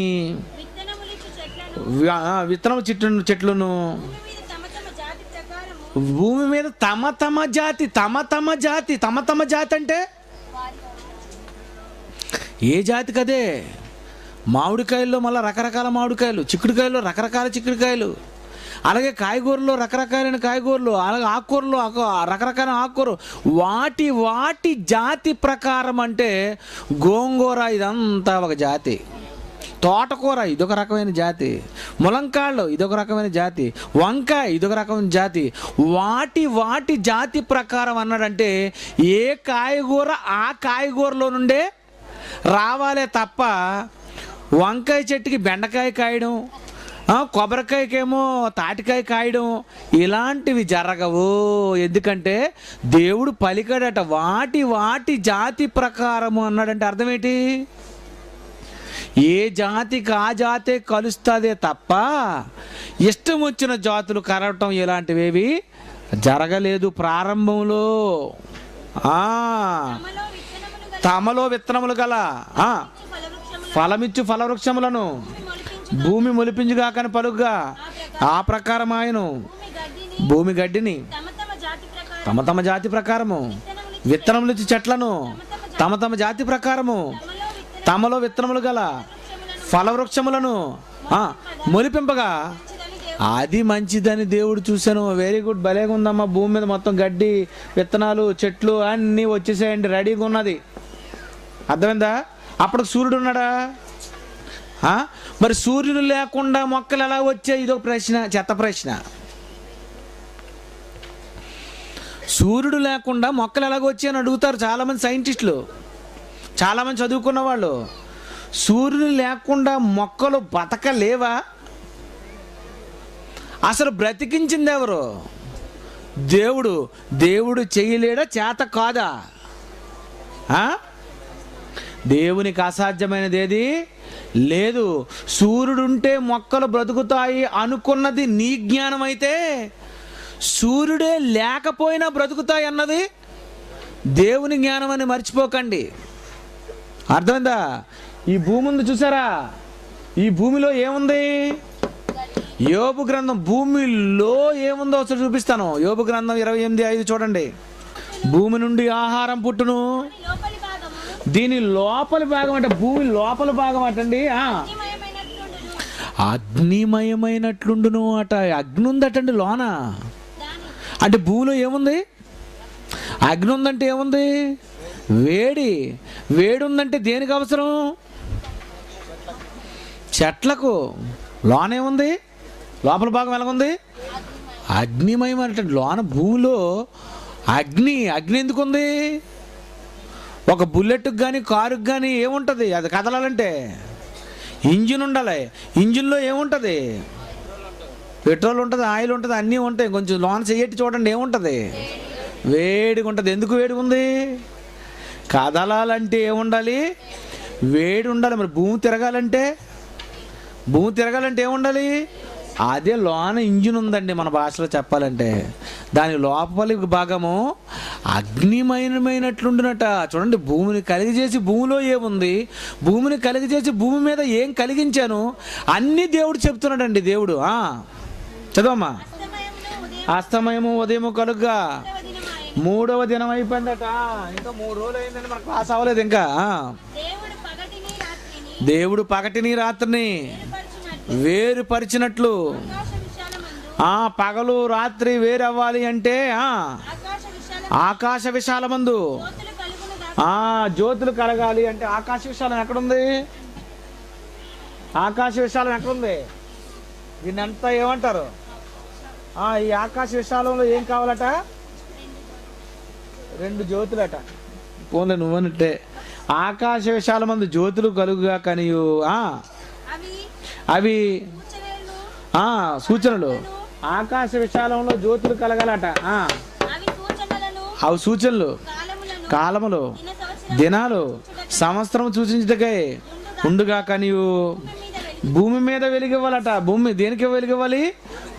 విత్తనము చెట్లను భూమి మీద తమ తమ జాతి అంటే ఏ జాతి కదే? మామిడికాయల్లో మళ్ళీ రకరకాల మామిడికాయలు, చిక్కుడుకాయల్లో రకరకాల చిక్కుడుకాయలు, అలాగే కాయగూరలో రకరకాలైన కాయగూరలు, అలాగే ఆకుకూరలో రకరకాల ఆకుకూర. వాటి జాతి ప్రకారం అంటే గోంగూర ఇదంతా ఒక జాతి, తోటకూర ఇదొక రకమైన జాతి, ములంకాళ్ళు ఇదొక రకమైన జాతి, వంకాయ ఇదొక రకమైన జాతి. వాటి జాతి ప్రకారం అన్నాడంటే ఏ కాయగూర ఆ కాయగూరలో నుండే రావాలే తప్ప వంకాయ చెట్టుకి బెండకాయ కాయడం, కొబ్బరికాయకేమో తాటికాయ కాయడం ఇలాంటివి జరగవు. ఎందుకంటే దేవుడు పలికాడట, వాటి వాటి జాతి ప్రకారము అన్నాడంటే అర్థం ఏంటి? ఏ జాతికి ఆ జాతే కలుస్తుందే తప్ప ఇష్టం వచ్చిన జాతులు కలవటం ఇలాంటివేవి జరగలేదు ప్రారంభంలో. తమలో విత్తనములు గల ఫలమిచ్చు ఫలవృక్షములను భూమి మొలిపించుగాకని పలుగ్గా ఆ ప్రకారం ఆయను భూమి గడ్డిని తమ తమ జాతి ప్రకారము, విత్తనములు ఇచ్చి చెట్లను తమ తమ జాతి ప్రకారము, తమలో విత్తనములు గల ఫలవృక్షములను మొలిపింపగా అది మంచిదని దేవుడు చూశాను. వెరీ గుడ్, భలేగా ఉందమ్మా. భూమి మీద మొత్తం గడ్డి, విత్తనాలు, చెట్లు అన్నీ వచ్చేసాయండి, రెడీగా ఉన్నది. అర్థమైందా? అప్పుడు సూర్యుడు ఉన్నాడా? మరి సూర్యుడు లేకుండా మొక్కలు ఎలా వచ్చాయి? ఇదొక ప్రశ్న, చెత్త ప్రశ్న. సూర్యుడు లేకుండా మొక్కలు ఎలాగ వచ్చాయని అడుగుతారు చాలామంది సైంటిస్టులు, చాలామంది చదువుకున్న వాళ్ళు. సూర్యుడు లేకుండా మొక్కలు బతకలేవా? అసలు బ్రతికించింది ఎవరు? దేవుడు. దేవుడు చేయలేడా? చేత కాదా? దేవునికి అసాధ్యమైనది ఏది లేదు. సూర్యుడుంటే మొక్కలు బ్రతుకుతాయి అనుకున్నది నీ జ్ఞానం అయితే, సూర్యుడే లేకపోయినా బ్రతుకుతాయి అన్నది దేవుని జ్ఞానం అని మర్చిపోకండి. అర్థమైందా? ఈ భూమి ఉంది చూసారా, ఈ భూమిలో ఏముంది? యోబు గ్రంథం భూమిలో ఏముందో ఒకసారి చూపిస్తాను. యోబు గ్రంథం 28:5 చూడండి. భూమి నుండి ఆహారం పుట్టును, దీని లోపలి భాగం అంటే భూమి లోపల భాగం అటండి అగ్నిమయమైనట్లుండును అట. అగ్ని ఉందటండి లోన. అంటే భూమిలో ఏముంది? అగ్ని ఉందంటే ఏముంది? వేడి. వేడి ఉందంటే దేనికి అవసరం? చెట్లకు. లోనేముంది? లోపల భాగం ఎలాగుంది? అగ్నిమయం అంటే లోన భూమిలో అగ్ని. అగ్ని ఎందుకు ఉంది? ఒక బుల్లెట్కి కానీ కారుకి కానీ ఏముంటుంది? అది కదలాలంటే ఇంజిన్ ఉండాలి. ఇంజిన్లో ఏముంటుంది? పెట్రోల్ ఉంటుంది, ఆయిల్ ఉంటుంది, అన్నీ ఉంటాయి. కొంచెం లోన చెయ్యట్టి చూడండి, ఏముంటుంది? వేడిగా ఉంటుంది. ఎందుకు వేడిగా ఉంది? కదలాలంటే ఏముండాలి? వేడి ఉండాలి. మరి భూమి తిరగాలంటే ఏముండాలి? అదే లోన ఇంజిన్ ఉందండి మన భాషలో చెప్పాలంటే. దాని లోపలి భాగము అగ్నిమయమైనట్లుండునట. చూడండి, భూమిని కలిగజేసి భూమిలో ఏముంది, భూమిని కలిగజేసి భూమి మీద ఏం కలిగించాను అన్నీ దేవుడు చెప్తున్నాడండి. దేవుడు చదవమ్మా. అస్తమయము ఉదయము కలుగ్గా 3వ దినం అయిపోయిందట. ఇంకా 3 రోజులు అయిందండి, మనకు క్లాస్ అవ్వలేదు ఇంకా. దేవుడు పగటిని రాత్రిని వేరుపరిచినట్లు పగలు రాత్రి వేరవ్వాలి అంటే ఆకాశ విశాలమందు జ్యోతులు కలగాలి అంటే ఆకాశ విశాలం ఎక్కడుంది? ఆకాశ విశాలం ఎక్కడుంది? దీన్ని అంతా ఏమంటారు? ఈ ఆకాశ విశాలంలో ఏం కావాలట? 2 జ్యోతులట. పోలే నువ్వనంటే ఆకాశ విశాలమందు జ్యోతులు కలుగుగా కనియు అవి సూచనలు. ఆకాశ విశాలంలో జ్యోతులు కలగాలట. అవి సూచనలు, కాలములు, దినాలు, సంవత్సరం సూచించటకై ఉండుగా కనియు భూమి మీద వెలిగివ్వాలట. భూమి దేనికి వెలిగివ్వాలి?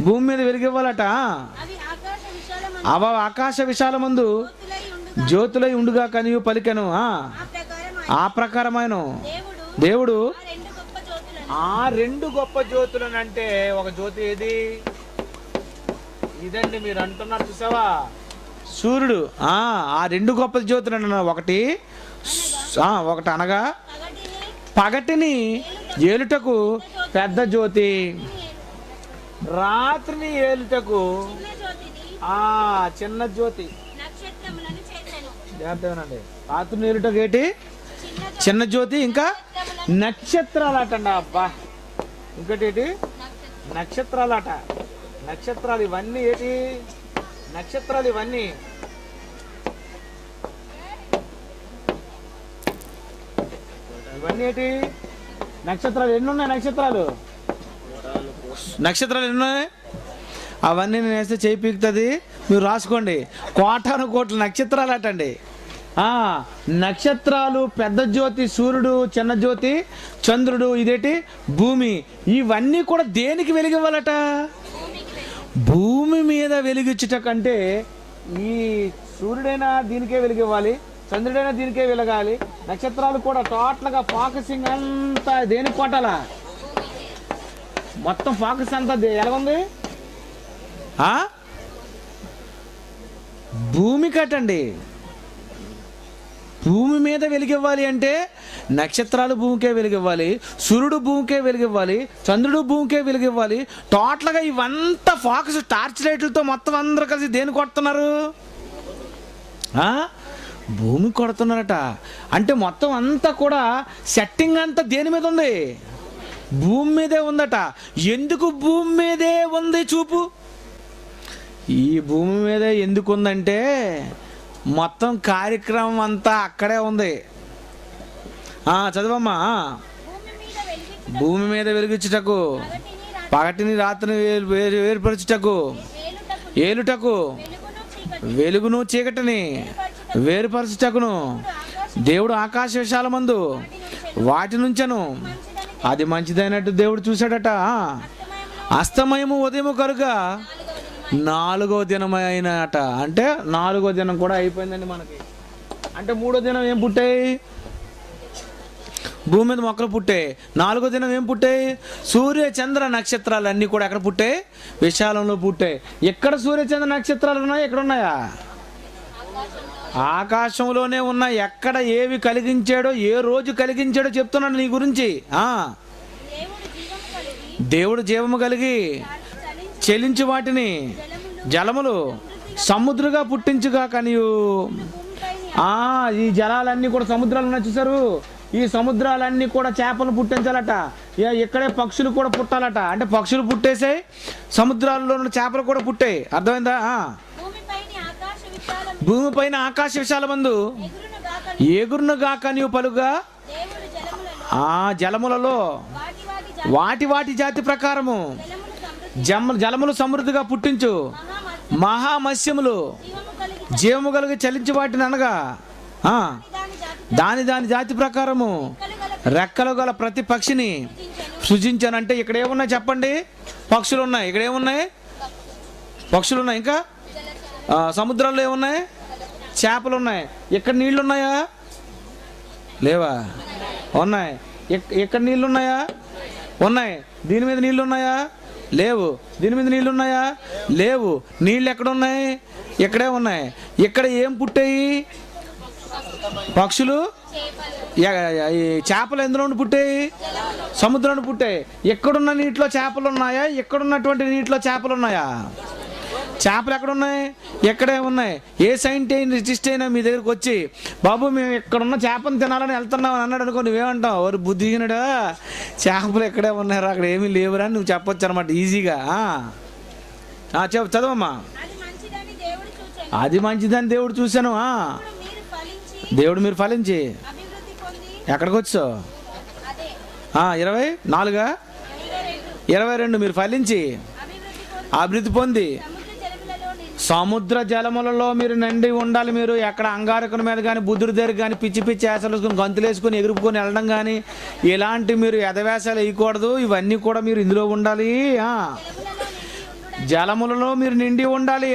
భూమి మీద వెలిగివ్వాలట. ఆకాశ విశాలమందు జ్యోతులై ఉండుగా కనియు పలికెను. ఆ ప్రకారమైన దేవుడు 2 గొప్ప జ్యోతులను అంటే ఒక జ్యోతి ఏది? ఇదండి మీరు అంటున్నారు చూసావా, సూర్యుడు. 2 గొప్ప జ్యోతులు అన్న ఒకటి అనగా పగటిని ఏలుటకు పెద్ద జ్యోతి, రాత్రిని ఏలుటకు చిన్న జ్యోతి. జాగ్రత్తగానండి. రాత్రిని ఏలుటకు ఏంటి? చిన్న జ్యోతి. ఇంకా నక్షత్రాలు అటండి. అబ్బా, ఇంకోటి ఏంటి? నక్షత్రాలు అట. నక్షత్రాలు ఇవన్నీ ఏంటి? నక్షత్రాలు ఇవన్నీ ఇవన్నీ ఏంటి? నక్షత్రాలు ఎన్ని ఉన్నాయి? నక్షత్రాలు ఎన్ని ఉన్నాయి? అవన్నీ నేను వేస్తే చేయి పీకుతుంది, మీరు రాసుకోండి. కోటాను కోట్ల నక్షత్రాలు అటండి. నక్షత్రాలు, పెద్ద జ్యోతి సూర్యుడు, చిన్న జ్యోతి చంద్రుడు, ఇదేంటి భూమి. ఇవన్నీ కూడా దేనికి వెలిగివ్వాలట? భూమి మీద వెలిగించుట కంటే ఈ సూర్యుడైనా దీనికే వెలిగివ్వాలి, చంద్రుడైనా దీనికే వెలగాలి. నక్షత్రాలు కూడా టోటల్గా ఫోకసింగ్ అంతా దేనికి కొట్టాలా? మొత్తం ఫోకస్ అంతా ఎలాగుంది? భూమి కట్టండి. భూమి మీద వెలిగివ్వాలి అంటే నక్షత్రాలు భూమికే వెలిగివ్వాలి, సూర్యుడు భూమికే వెలిగివ్వాలి, చంద్రుడు భూమికే వెలిగివ్వాలి. టోటల్గా ఇవంతా ఫోకస్ టార్చ్ లైట్లతో మొత్తం అందరూ కలిసి దేని కొడుతున్నారు? భూమి కొడుతున్నారట. అంటే మొత్తం అంతా కూడా సెట్టింగ్ అంతా దేని మీద ఉంది? భూమి మీదే ఉందట. ఎందుకు భూమి మీదే ఉంది చూపు? ఈ భూమి మీద ఎందుకు ఉందంటే మొత్తం కార్యక్రమం అంతా అక్కడే ఉంది. చదవమ్మా. భూమి మీద వెలిగించుటకు, పగటిని రాత్రిని వేరుపరచుటకు, ఏలుటకు, వెలుగును చీకటిని వేరుపరచుటకును దేవుడు ఆకాశ విశాలమందు వాటి నుంచెను అది మంచిదైనట్టు దేవుడు చూశాడట. అస్తమయము ఉదయము కనుక 4వ దినమైనట. అంటే 4వ దినం కూడా అయిపోయిందండి మనకి. అంటే 3వ దినం ఏం పుట్టాయి? భూమి మీద మొక్కలు పుట్టాయి. 4వ దినం ఏం పుట్టాయి? సూర్య చంద్ర నక్షత్రాలు అన్నీ కూడా ఎక్కడ పుట్టాయి? విశాలంలో పుట్టాయి. ఎక్కడ సూర్య చంద్ర నక్షత్రాలు ఉన్నాయి? ఎక్కడ ఉన్నాయా? ఆకాశంలోనే ఉన్నాయి. ఎక్కడ ఏవి కలిగించాడో, ఏ రోజు కలిగించాడో చెప్తున్నాడు నీ గురించి. దేవుడు జీవము కలిగి చెలించు వాటిని జలములు సముద్రంగా పుట్టించుగా కనియు. ఈ జలాలన్నీ కూడా సముద్రాలు ఉన్నాయి చూసారు. ఈ సముద్రాలన్నీ కూడా చేపలు పుట్టించాలట. ఇక్కడే పక్షులు కూడా పుట్టాలట. అంటే పక్షులు పుట్టేసాయి, సముద్రాల్లో ఉన్న చేపలు కూడా పుట్టాయి. అర్థమైందా? భూమిపైన ఆకాశ విశాలమందు ఎగురునుగా కనియు పలుగా జలములలో వాటి వాటి జాతి ప్రకారము జలములు సమృద్ధిగా పుట్టించు మహామత్స్యములు జీవము కలిగి చలించి వాటిని అనగా దాని దాని జాతి ప్రకారము రెక్కలు గల ప్రతి పక్షిని సృజించానంటే ఇక్కడ ఏమున్నాయి చెప్పండి? పక్షులు ఉన్నాయి. ఇక్కడ ఏమున్నాయి? పక్షులు ఉన్నాయి. ఇంకా సముద్రంలో ఏమున్నాయి? చేపలు ఉన్నాయి. ఇక్కడ నీళ్లు ఉన్నాయా? లేవా? ఉన్నాయి. ఎక్కడ నీళ్ళు ఉన్నాయా? ఉన్నాయి. దీని మీద నీళ్ళు ఉన్నాయా? లేవు. దీని మీద నీళ్ళు ఉన్నాయా? లేవు. నీళ్ళు ఎక్కడున్నాయి? ఇక్కడే ఉన్నాయి. ఇక్కడ ఏం పుట్టాయి? పక్షులు. చేపలు ఎందులో పుట్టాయి? సముద్రంలో పుట్టాయి. ఎక్కడున్న నీటిలో చేపలు ఉన్నాయా? ఎక్కడున్నటువంటి నీటిలో చేపలు ఉన్నాయా? చేపలు ఎక్కడున్నాయి? ఎక్కడే ఉన్నాయి. ఏ సైంటిస్ట్ అయినా మీ దగ్గరికి వచ్చి బాబు మేము ఎక్కడున్న చేపను తినాలని వెళ్తున్నాం అని అన్నాడు అనుకో, నువ్వేమంటావు? ఎవరు బుద్ధిహీనుడా, చేపలు ఎక్కడే ఉన్నారా, అక్కడ ఏమీ లేవురా అని నువ్వు చెప్పొచ్చు అనమాట ఈజీగా. చదవమ్మా. అది మంచిదని దేవుడు చూశాను. దేవుడు మీరు ఫలించి ఎక్కడికి వచ్చావు? 24 22 మీరు ఫలించి అభివృద్ధి పొంది సముద్ర జలములలో మీరు నిండి ఉండాలి. మీరు ఎక్కడ అంగారకుని మీద కానీ, బుద్ధుడి దగ్గర కానీ పిచ్చి పిచ్చి వేసాలు వేసుకుని గంతులు వేసుకుని ఎగురుపుకొని వెళ్ళడం కానీ ఇలాంటి మీరు ఎదవేసాలు వేయకూడదు. ఇవన్నీ కూడా మీరు ఇందులో ఉండాలి. జలములలో మీరు నిండి ఉండాలి.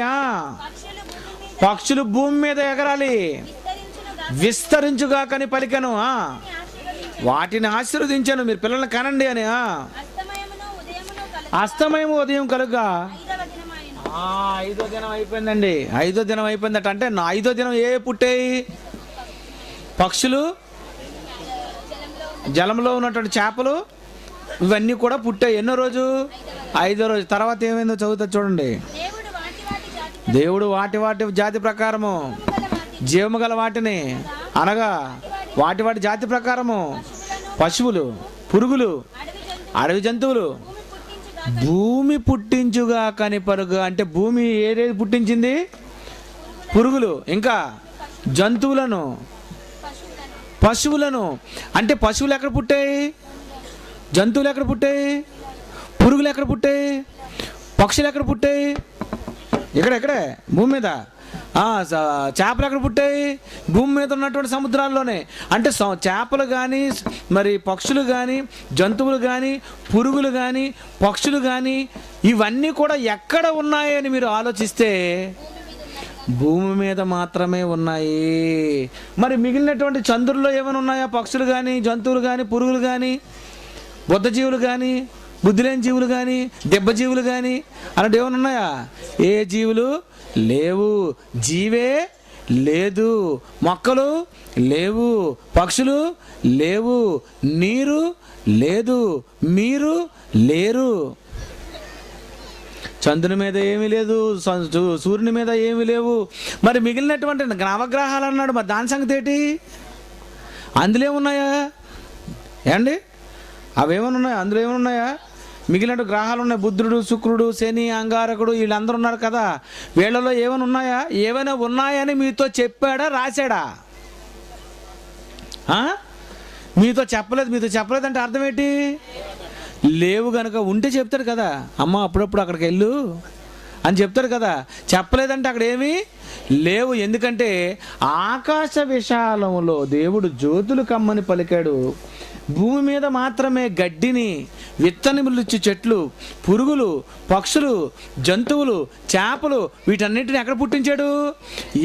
పక్షులు భూమి మీద ఎగరాలి. విస్తరించుగా కని పలికెను, వాటిని ఆశీర్వదించాను. మీరు పిల్లల్ని కనండి అని. అస్తమయము ఉదయం కలుగా 5వ దినం అయిపోయిందండి. 5వ దినం అయిపోయిందట. అంటే 5వ దినం ఏ పుట్టాయి? పక్షులు, జలంలో ఉన్నటువంటి చేపలు, ఇవన్నీ కూడా పుట్టాయి. ఎన్నో రోజు? 5వ రోజు. తర్వాత ఏమైందో చదువుతా చూడండి. దేవుడు వాటి వాటి జాతి ప్రకారము జీవము గల వాటిని అనగా వాటి వాటి జాతి ప్రకారము పశువులు, పురుగులు, అడవి జంతువులు భూమి పుట్టించుగా కని పరుగు. అంటే భూమి ఏదేది పుట్టించింది? పురుగులు, ఇంకా జంతువులను, పశువులను. అంటే పశువులు ఎక్కడ పుట్టాయి? జంతువులు ఎక్కడ పుట్టాయి? పురుగులు ఎక్కడ పుట్టాయి? పక్షులు ఎక్కడ పుట్టాయి? ఎక్కడే భూమి మీద. చేపలు ఎక్కడ పుట్టాయి? భూమి మీద ఉన్నటువంటి సముద్రాల్లోనే. అంటే చేపలు కానీ, మరి పక్షులు కానీ, జంతువులు కానీ, పురుగులు కానీ, పక్షులు కానీ, ఇవన్నీ కూడా ఎక్కడ ఉన్నాయని మీరు ఆలోచిస్తే భూమి మీద మాత్రమే ఉన్నాయి. మరి మిగిలినటువంటి చంద్రుల్లో ఏమైనా ఉన్నాయా? పక్షులు కానీ, జంతువులు కానీ, పురుగులు కానీ, బుద్ధజీవులు కానీ, బుద్ధి లేని జీవులు కానీ, దెబ్బ జీవులు కానీ అలాంటి ఏమైనా ఉన్నాయా? ఏ జీవులు లేవు. జీవే లేదు. మొక్కలు లేవు, పక్షులు లేవు, నీరు లేదు, మీరు లేరు. చంద్రుని మీద ఏమీ లేదు, సూర్యుని మీద ఏమీ లేవు. మరి మిగిలినటువంటి నవగ్రహాలు అన్నాడు, మరి దాని సంగతి ఏంటి? అందులో ఏమున్నాయా ఏమండి? అవేమైనా ఉన్నాయా? అందులో ఏమైనా ఉన్నాయా? మిగిలిన గ్రహాలు ఉన్నాయి. బుధుడు, శుక్రుడు, శని, అంగారకుడు, వీళ్ళందరూ ఉన్నారు కదా. వీళ్ళలో ఏమైనా ఉన్నాయా? ఏమైనా ఉన్నాయని మీతో చెప్పాడా, రాశాడా? మీతో చెప్పలేదు. మీతో చెప్పలేదంటే అర్థం ఏంటి? లేవు గనుక. ఉంటే చెప్తాడు కదా, అమ్మ అప్పుడప్పుడు అక్కడికి వెళ్ళు అని చెప్తాడు కదా. చెప్పలేదంటే అక్కడ ఏమీ లేవు. ఎందుకంటే ఆకాశ విశాలంలో దేవుడు జ్యోతులు కమ్మని పలికాడు. భూమి మీద మాత్రమే గడ్డిని, విత్తనములిచ్చు చెట్లు, పురుగులు, పక్షులు, జంతువులు, చేపలు, వీటన్నిటిని ఎక్కడ పుట్టించాడు?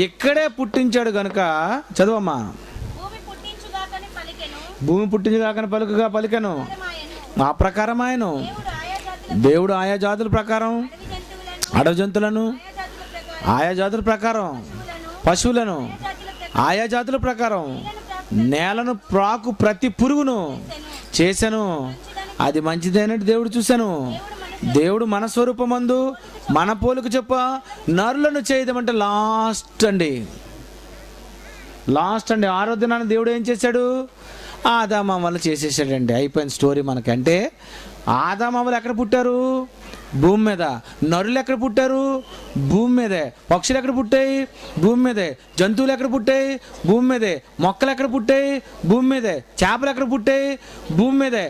ఇక్కడే పుట్టించాడు గనుక చదవమ్మా. భూమి పుట్టించుగాకని పలుకుగా పలికెను, ఆ ప్రకారం ఆయన దేవుడు ఆయా జాతుల ప్రకారం అడవి జంతువులను, ఆయా జాతుల ప్రకారం పశువులను, ఆయా జాతుల ప్రకారం నేలను ప్రాకు ప్రతి పురుగును చేశాను. అది మంచిదైనట్టు దేవుడు చూశాను. దేవుడు మన స్వరూపమందు మన పోలిక చెప్ప నరులను చేయదమంటే లాస్ట్ అండి. ఆరో దినాన్ని దేవుడు ఏం చేశాడు? ఆదామామలు చేసేసాడండి. అయిపోయిన స్టోరీ మనకి. అంటే ఆదామామలు ఎక్కడ పుట్టారు? భూమి మీద. నరులు ఎక్కడ పుట్టారు? భూమి మీదే. పక్షులు ఎక్కడ పుట్టాయి? భూమి మీదే. జంతువులు ఎక్కడ పుట్టాయి? భూమి మీదే. మొక్కలు ఎక్కడ పుట్టాయి? భూమి మీదే. చేపలు ఎక్కడ పుట్టాయి? భూమి మీదే.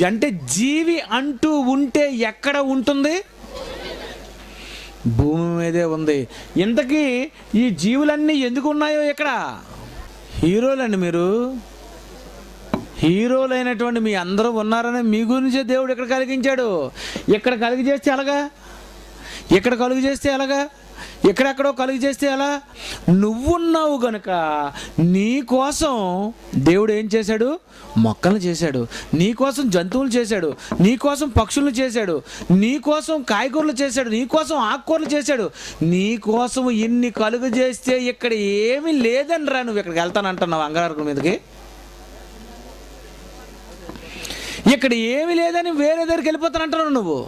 అంటే జీవి అంటూ ఉంటే ఎక్కడ ఉంటుంది? భూమి మీదే ఉంది. ఇంతకీ ఈ జీవులన్నీ ఎందుకు ఉన్నాయో ఇక్కడ? హీరోలండి మీరు. హీరోలైనటువంటి మీ అందరూ ఉన్నారని మీ గురించే దేవుడు ఇక్కడ కలిగించాడు. ఇక్కడ కలుగు చేస్తే ఎలాగా? ఇక్కడ కలుగు చేస్తే ఎలాగా? ఎక్కడెక్కడో కలుగు చేస్తే ఎలా? నువ్వున్నావు గనుక నీ కోసం దేవుడు ఏం చేశాడు? మొక్కలు చేశాడు, నీ కోసం జంతువులు చేశాడు, నీ కోసం పక్షులను చేశాడు, నీ కోసం కాయగూరలు చేశాడు, నీ కోసం ఆకుకూరలు చేశాడు. నీ కోసం ఇన్ని కలుగు చేస్తే ఇక్కడ ఏమీ లేదని రా నువ్వు ఇక్కడికి వెళ్తానంటున్నావు అంగారకుల మీదకి. ఇక్కడ ఏమి లేదని వేరే దగ్గరికి వెళ్ళిపోతానంటున్నావు నువ్వు.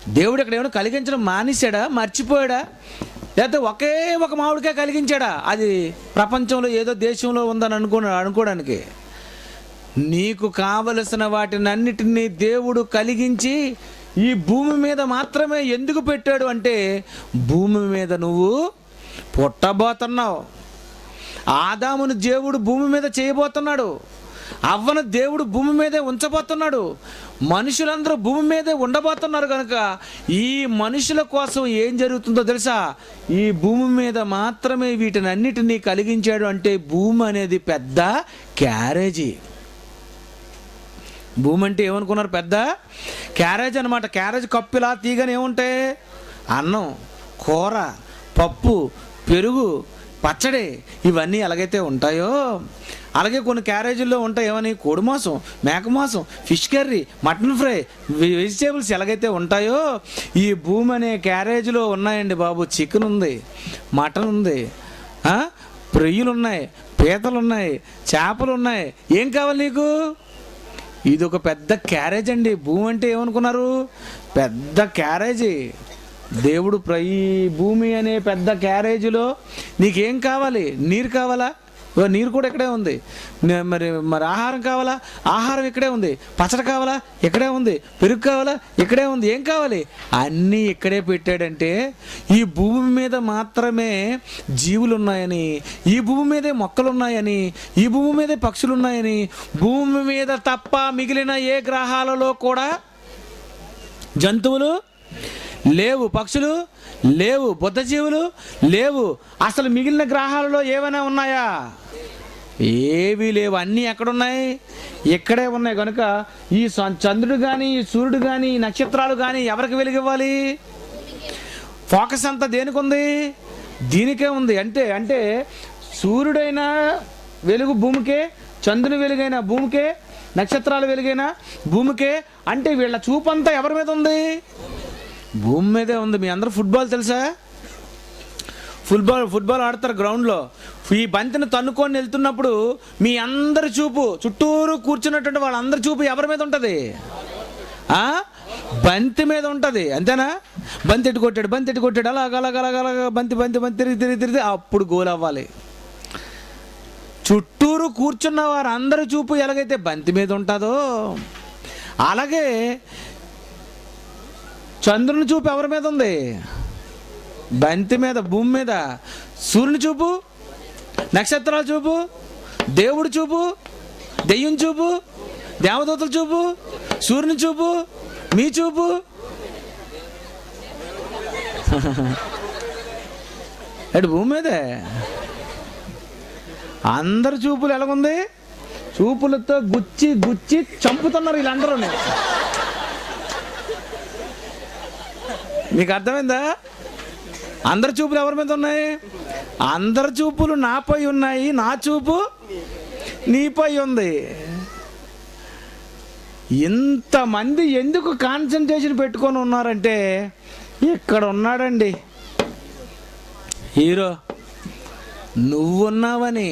దేవుడు ఇక్కడ ఏమైనా కలిగించడం మానేశాడా? మర్చిపోయాడా? లేకపోతే ఒకే ఒక మామిడికాయ కలిగించాడా? అది ప్రపంచంలో ఏదో దేశంలో ఉందని అనుకోవడానికి. నీకు కావలసిన వాటినన్నిటినీ దేవుడు కలిగించి ఈ భూమి మీద మాత్రమే ఎందుకు పెట్టాడు అంటే భూమి మీద నువ్వు పుట్టబోతున్నావు. ఆదామును దేవుడు భూమి మీద చేయబోతున్నాడు. అవ్వను దేవుడు భూమి మీదే ఉంచబోతున్నాడు. మనుషులందరూ భూమి మీదే ఉండబోతున్నారు కనుక ఈ మనుషుల కోసం ఏం జరుగుతుందో తెలుసా? ఈ భూమి మీద మాత్రమే వీటిని అన్నిటినీ కలిగించాడు. అంటే భూమి అనేది పెద్ద క్యారేజీ. భూమి అంటే ఏమనుకున్నారు? పెద్ద క్యారేజ్ అనమాట. క్యారేజ్ కప్పులా తీగని ఏముంటాయి? అన్నం, కూర, పప్పు, పెరుగు, పచ్చడి, ఇవన్నీ ఎలాగైతే ఉంటాయో అలాగే కొన్ని క్యారేజీల్లో ఉంటాయి. ఏమని? కోడి మాంసం, మేక మాంసం, fish curry, mutton fry, vegetables ఎలాగైతే ఉంటాయో ఈ భూమి అనే క్యారేజీలో ఉన్నాయండి బాబు. చికెన్ ఉంది, మటన్ ఉంది, రొయ్యలు ఉన్నాయి, పీతలు ఉన్నాయి, చేపలు ఉన్నాయి. ఏం కావాలి నీకు? ఇది ఒక పెద్ద క్యారేజ్ అండి. భూమి అంటే ఏమనుకున్నారు? పెద్ద క్యారేజీ. దేవుడు ఈ భూమి అనే పెద్ద క్యారేజీలో నీకేం కావాలి? నీరు కావాలా? నీరు కూడా ఇక్కడే ఉంది. మరి మరి ఆహారం కావాలా, ఆహారం ఇక్కడే ఉంది. పచ్చడి కావాలా, ఇక్కడే ఉంది. పెరుగు కావాలా, ఇక్కడే ఉంది. ఏం కావాలి, అన్నీ ఇక్కడే పెట్టాడంటే ఈ భూమి మీద మాత్రమే జీవులు ఉన్నాయని, ఈ భూమి మీదే మొక్కలు ఉన్నాయని, ఈ భూమి మీదే పక్షులు ఉన్నాయని, భూమి మీద తప్ప మిగిలిన ఏ గ్రహాలలో కూడా జంతువులు లేవు, పక్షులు లేవు, బుద్ధజీవులు లేవు. అసలు మిగిలిన గ్రహాలలో ఏమైనా ఉన్నాయా? ఏవీ లేవు. అన్నీ ఎక్కడున్నాయి? ఇక్కడే ఉన్నాయి. కనుక ఈ చంద్రుడు కానీ, ఈ సూర్యుడు కానీ, ఈ నక్షత్రాలు కానీ ఎవరికి వెలుగివ్వాలి? ఫోకస్ అంతా దేనికి ఉంది? దీనికే ఉంది. అంటే సూర్యుడైనా వెలుగు భూమికే, చంద్రుని వెలుగైన భూమికే, నక్షత్రాలు వెలుగైన భూమికే. అంటే వీళ్ళ చూపంతా ఎవరి మీద ఉంది? భూమి మీదే ఉంది. మీ అందరూ ఫుట్బాల్ తెలుసా? ఫుట్బాల్ ఆడతారు గ్రౌండ్లో. ఈ బంతిని తన్నుకొని వెళ్తున్నప్పుడు మీ అందరి చూపు, చుట్టూరు కూర్చున్నటువంటి వాళ్ళందరి చూపు ఎవరి మీద ఉంటుంది? బంతి మీద ఉంటుంది. అంతేనా? బంతి ఎట్టు కొట్టాడు అలాగ బంతి తిరిగి అప్పుడు గోల్ అవ్వాలి. చుట్టూరు కూర్చున్న వారందరి చూపు ఎలాగైతే బంతి మీద ఉంటుందో, అలాగే చంద్రుని చూపు ఎవరి మీద ఉంది? బంతి మీద, భూమి మీద. సూర్యుని చూపు, నక్షత్రాల చూపు, దేవుడి చూపు, దెయ్యం చూపు, దేవదూతల చూపు, సూర్యుని చూపు, మీ చూపు. అటు భూమి మీదే అందరి చూపులు ఎలాగుంది? చూపులతో గుచ్చి చంపుతున్నారు వీళ్ళందరూ. మీకు అర్థమైందా? అందరి చూపులు ఎవరి మీద ఉన్నాయి? అందరి చూపులు నాపై ఉన్నాయి, నా చూపు నీపై ఉంది. ఇంతమంది ఎందుకు కాన్సన్ట్రేషన్ పెట్టుకొని ఉన్నారంటే, ఇక్కడ ఉన్నాడండి హీరో, నువ్వున్నావని.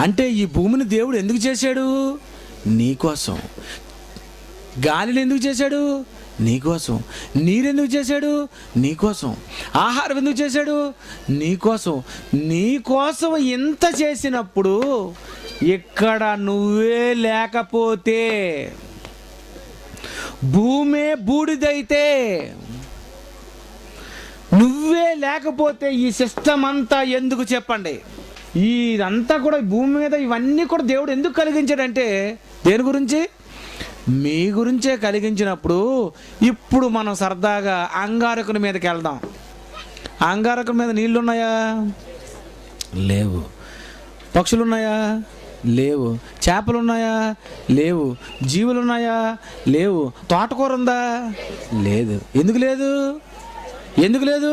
అంటే ఈ భూమిని దేవుడు ఎందుకు చేశాడు? నీకోసం. గాలిని ఎందుకు చేశాడు? నీకోసం. నీరెందుకు చేశాడు? నీకోసం. ఆహారం ఎందుకు చేశాడు? నీకోసం ఇంత చేసినప్పుడు ఇక్కడ నువ్వే లేకపోతే, భూమే బూడిదైతే, నువ్వే లేకపోతే ఈ సిస్టమ్ అంతా ఎందుకు చెప్పండి? ఇదంతా కూడా భూమి మీద ఇవన్నీ కూడా దేవుడు ఎందుకు కలిగించాడంటే, దేని గురించి? మీ గురించే కలిగించినప్పుడు ఇప్పుడు మనం సరదాగా అంగారకుని మీదకి వెళ్దాం. అంగారకుని మీద నీళ్ళు ఉన్నాయా? లేవు. పక్షులు ఉన్నాయా? లేవు. చేపలు ఉన్నాయా? లేవు. జీవులు ఉన్నాయా? లేవు. తోటకూర ఉందా? లేదు. ఎందుకు లేదు?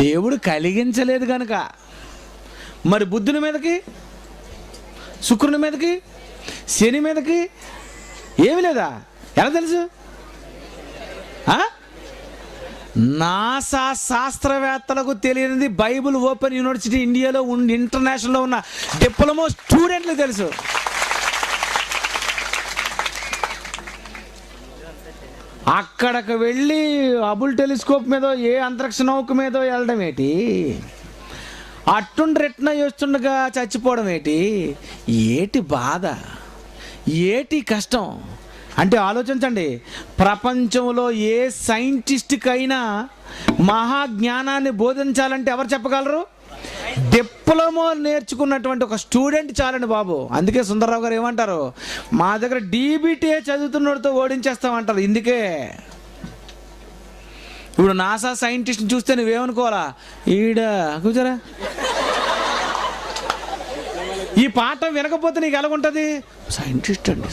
దేవుడు కలిగించలేదు కనుక. మరి బుద్ధుని మీదకి, శుక్రుని మీదకి, శని మీదకి ఏమి లేదా? ఎలా తెలుసు? నాసా శాస్త్రవేత్తలకు తెలియనిది బైబుల్ ఓపెన్ యూనివర్సిటీ ఇండియాలో ఇంటర్నేషనల్లో ఉన్న డిప్లొమా స్టూడెంట్లకు తెలుసు. అక్కడికి వెళ్ళి హబుల్ టెలిస్కోప్ మీదో ఏ అంతరిక్ష నౌక మీదో వెళ్ళడం ఏంటి? అట్టుండి రిటర్న్ చేస్తుండగా చచ్చిపోవడం ఏటి బాధ, ఏటి కష్టం అంటే ఆలోచించండి. ప్రపంచంలో ఏ సైంటిస్ట్కైనా మహాజ్ఞానాన్ని బోధించాలంటే ఎవరు చెప్పగలరు? డిప్లొమా నేర్చుకున్నటువంటి ఒక స్టూడెంట్ చాలండి బాబు. అందుకే సుందరరావు గారు ఏమంటారు, మా దగ్గర DBTA చదువుతున్నోడితో ఓడించేస్తామంటారు. ఇందుకే ఇప్పుడు నాసా సైంటిస్ట్ని చూస్తే నువ్వేమనుకోవాలా, ఈడ కూర్చోరా, ఈ పాఠం వినకపోతే నీకు ఎలాగుంటుంది? సైంటిస్ట్ అండి,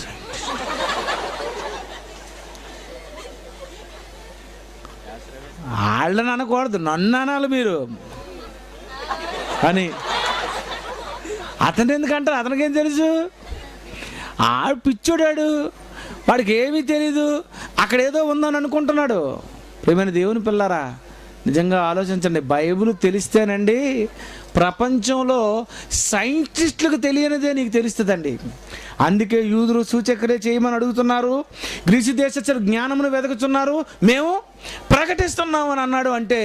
వాళ్ళని అనకూడదు, నన్ను అనాలి మీరు అని. అతను ఎందుకంటారు? అతనికేం తెలుసు? ఆడు పిచ్చోడాడు, వాడికి ఏమీ తెలీదు, అక్కడ ఏదో ఉందని అనుకుంటున్నాడు. ప్రియమైన దేవుని పిల్లారా, నిజంగా ఆలోచించండి. బైబిల్ తెలిస్తేనండి ప్రపంచంలో సైంటిస్టులకు తెలియనిదే నీకు తెలుస్తుందండి. అందుకే యూదులు సూచక్రియ చేయమని అడుగుతున్నారు, గ్రీసు దేశస్థులు జ్ఞానమును వెతుకుతున్నారు, మేము ప్రకటిస్తున్నాము అని అన్నాడు. అంటే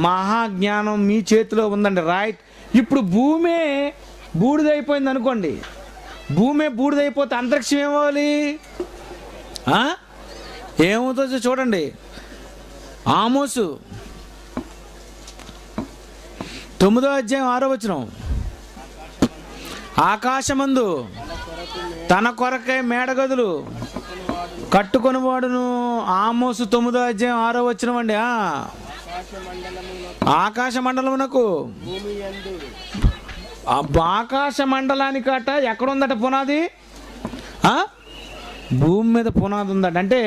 మహాజ్ఞానం మీ చేతిలో ఉందండి. రైట్. ఇప్పుడు బూడిదైపోయింది అనుకోండి, భూమి బూడిదైపోతే అంతరిక్షం ఏమవ్వాలి? ఏమవుతుందో చూడండి. ఆమోసు 9వ అధ్యాయం 6వ వచనం, ఆకాశమందు తన కొరకై మేడగదులు కట్టుకొని వాడును. ఆమోసు 9వ అధ్యాయం 6వ వచనం అండి. ఆకాశ మండలమునకు, ఆకాశ మండలానికట ఎక్కడుందట పునాది? భూమి మీద పునాది ఉందట. అంటే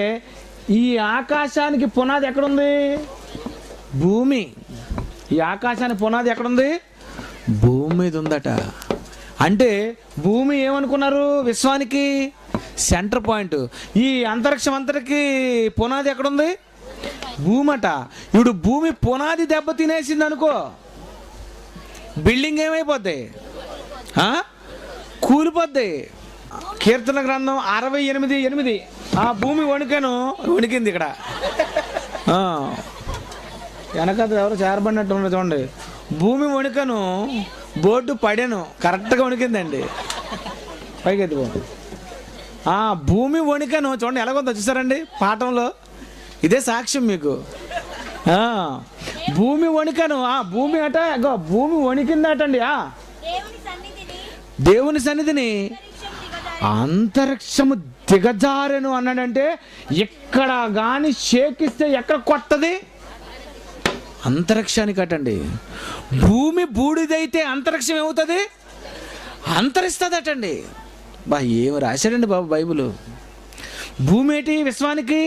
ఈ ఆకాశానికి పునాది ఎక్కడుంది? భూమి. ఈ ఆకాశానికి పునాది ఎక్కడుంది? భూమి మీద ఉందట. అంటే భూమి ఏమనుకున్నారు? విశ్వానికి సెంటర్ పాయింట్. ఈ అంతరిక్షం అంతరికి పునాది ఎక్కడుంది? భూమి అట. ఇప్పుడు భూమి పునాది దెబ్బ తినేసింది అనుకో, బిల్డింగ్ ఏమైపోద్ది? కూలిపోద్ది. కీర్తన గ్రంథం 68:8, ఆ భూమి వణికింది. ఇక్కడ వెనక ఎవరు చేరబడినట్టు ఉన్నారు చూడండి. భూమి వణికను, బోర్డు పడాను, కరెక్ట్గా వణికిందండి. పైకి ఎత్తుకో. భూమి వణికను చూడండి ఎలాగొందో చూసారండి పాఠంలో. ఇదే సాక్ష్యం మీకు. భూమి వణికను, భూమి అట, భూమి వణికిందటండి. దేవుని సన్నిధిని అంతరిక్షము దిగజారెను అన్నాడంటే, ఎక్కడ కానీ షేకిస్తే ఎక్కడ కొట్టది? అంతరిక్షానికి అటండి. భూమి బూడిదైతే అంతరిక్షం ఏమవుతుంది? అంతరిస్తుంది అటండి. ఏమి రాశాడండి బాబు బైబిల్. భూమి ఏంటి? విశ్వానికి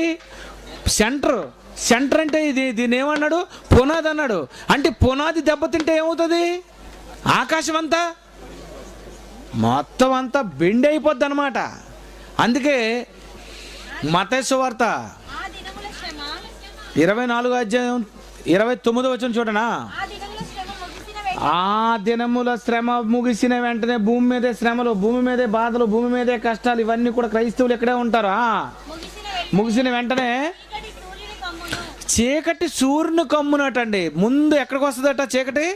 సెంటర్ అంటే దీన్ని ఏమన్నాడు? పునాది అన్నాడు. అంటే పునాది దెబ్బతింటే ఏమవుతుంది? ఆకాశం అంతా మొత్తం అంతా బెండ్ అయిపోద్ది అనమాట. అందుకే మత్తయి సువార్త 24వ అధ్యాయం 29వ వచనం చూడనా, ఆ దినముల శ్రమ ముగిసిన వెంటనే భూమి మీదే శ్రమలు, భూమి మీదే బాధలు, భూమి మీదే కష్టాలు, ఇవన్నీ కూడా క్రైస్తవులు ఇక్కడే ఉంటారు. ముగిసిన వెంటనే చీకటి సూర్యుని కమ్మునటండి. ముందు ఎక్కడికి వస్తుందట చీకటి?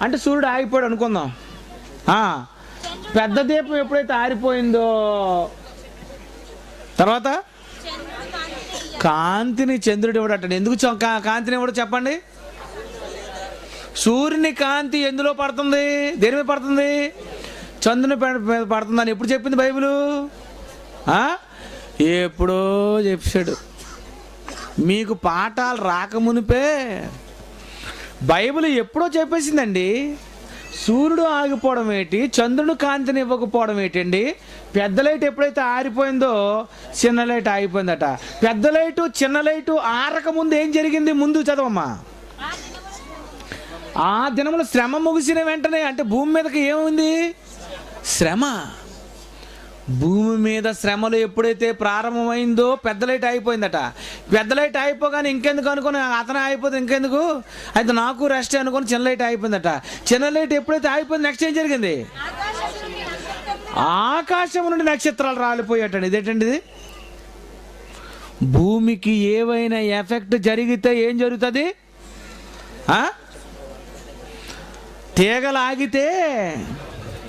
అంటే సూర్యుడు ఆగిపోయాడు అనుకుందాం. పెద్ద దీపం ఎప్పుడైతే ఆరిపోయిందో తర్వాత కాంతిని చంద్రుడు ఇవ్వడటండి. ఎందుకు కాంతిని ఇవ్వడు చెప్పండి? సూర్యుని కాంతి ఎందులో పడుతుంది? దేని మీద పడుతుంది? చంద్రుని మీద పడుతుంది అని ఎప్పుడు చెప్పింది బైబిలు? ఎప్పుడో చెప్పాడు. మీకు పాఠాలు రాకమునిపే బైబిల్ ఎప్పుడో చెప్పేసిందండి. సూర్యుడు ఆగిపోవడం ఏంటి, చంద్రుడు కాంతిని ఇవ్వకపోవడం ఏంటండి? పెద్ద లైట్ ఎప్పుడైతే ఆరిపోయిందో చిన్న లైట్ ఆగిపోయిందట. పెద్ద లైటు చిన్న లైటు ఆరక ముందు ఏం జరిగింది? ముందు చదవమ్మా. ఆ దినముల శ్రమ ముగిసిన వెంటనే, అంటే భూమి మీదకి ఏముంది? శ్రమ. భూమి మీద శ్రమలు ఎప్పుడైతే ప్రారంభమైందో పెద్ద లైట్ అయిపోయిందట. పెద్ద లైట్ అయిపోగానే ఇంకెందుకు అనుకుని అతను అయిపోతే ఇంకెందుకు, అయితే నాకు రెస్ట్ అనుకుని చిన్న లైట్ అయిపోయిందట. చిన్న లైట్ ఎప్పుడైతే అయిపోయింది నెక్స్ట్ ఏం జరిగింది? ఆకాశం నుండి నక్షత్రాలు రాలిపోయాటండి. ఇదేంటండి ఇది? భూమికి ఏవైనా ఎఫెక్ట్ జరిగితే ఏం జరుగుతుంది? తీగలాగితే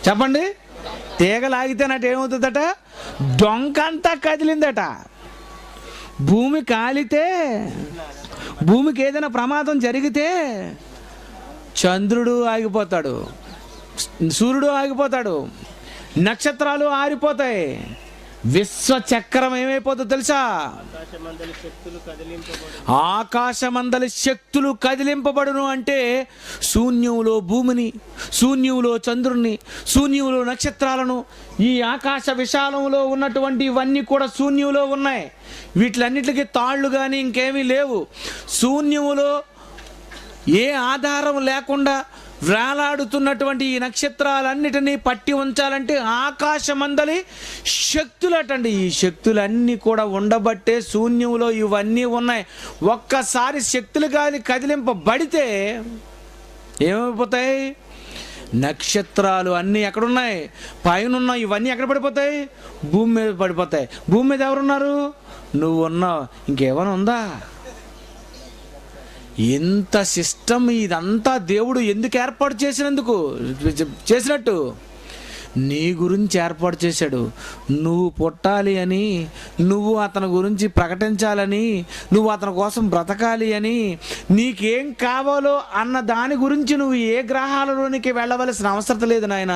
చెప్పండి, తీగలాగితేనట ఏమవుతుందట? డొంకంతా కదిలిందట. భూమి కాలితే, భూమికి ఏదైనా ప్రమాదం జరిగితే చంద్రుడు ఆగిపోతాడు, సూర్యుడు ఆగిపోతాడు, నక్షత్రాలు ఆరిపోతాయి, విశ్వచక్రం ఏమైపోతుందో తెలుసా? ఆకాశమందలి శక్తులు కదిలింపబడును. అంటే శూన్యంలో భూమిని, శూన్యంలో చంద్రుణ్ణి, శూన్యంలో నక్షత్రాలను, ఈ ఆకాశ విశాలంలో ఉన్నటువంటి ఇవన్నీ కూడా శూన్యంలో ఉన్నాయి. వీటిలన్నిటికీ తాళ్ళు కానీ ఇంకేమీ లేవు. శూన్యములో ఏ ఆధారం లేకుండా వేలాడుతున్నటువంటి ఈ నక్షత్రాలన్నిటినీ పట్టి ఉంచాలంటే ఆకాశమందలి శక్తులటండి. ఈ శక్తులన్నీ కూడా ఉండబట్టే శూన్యంలో ఇవన్నీ ఉన్నాయి. ఒక్కసారి శక్తులు కానీ కదిలింపబడితే ఏమైపోతాయి? నక్షత్రాలు అన్నీ ఎక్కడున్నాయి? పైన ఉన్నాయి. ఇవన్నీ ఎక్కడ పడిపోతాయి? భూమి మీద పడిపోతాయి. భూమి మీద ఎవరున్నారు? నువ్వు ఉన్నావు. ఇంకేమైనా ఉందా? ఇంత సిస్టమ్ ఇదంతా దేవుడు ఎందుకు ఏర్పాటు చేసినట్టు నీ గురించి ఏర్పాటు చేశాడు. నువ్వు పుట్టాలి అని, నువ్వు అతని గురించి ప్రకటించాలని, నువ్వు అతని కోసం బ్రతకాలి అని, నీకేం కావాలో అన్న దాని గురించి నువ్వు ఏ గ్రహాలలోనికి వెళ్ళవలసిన అవసరం లేదు నాయన.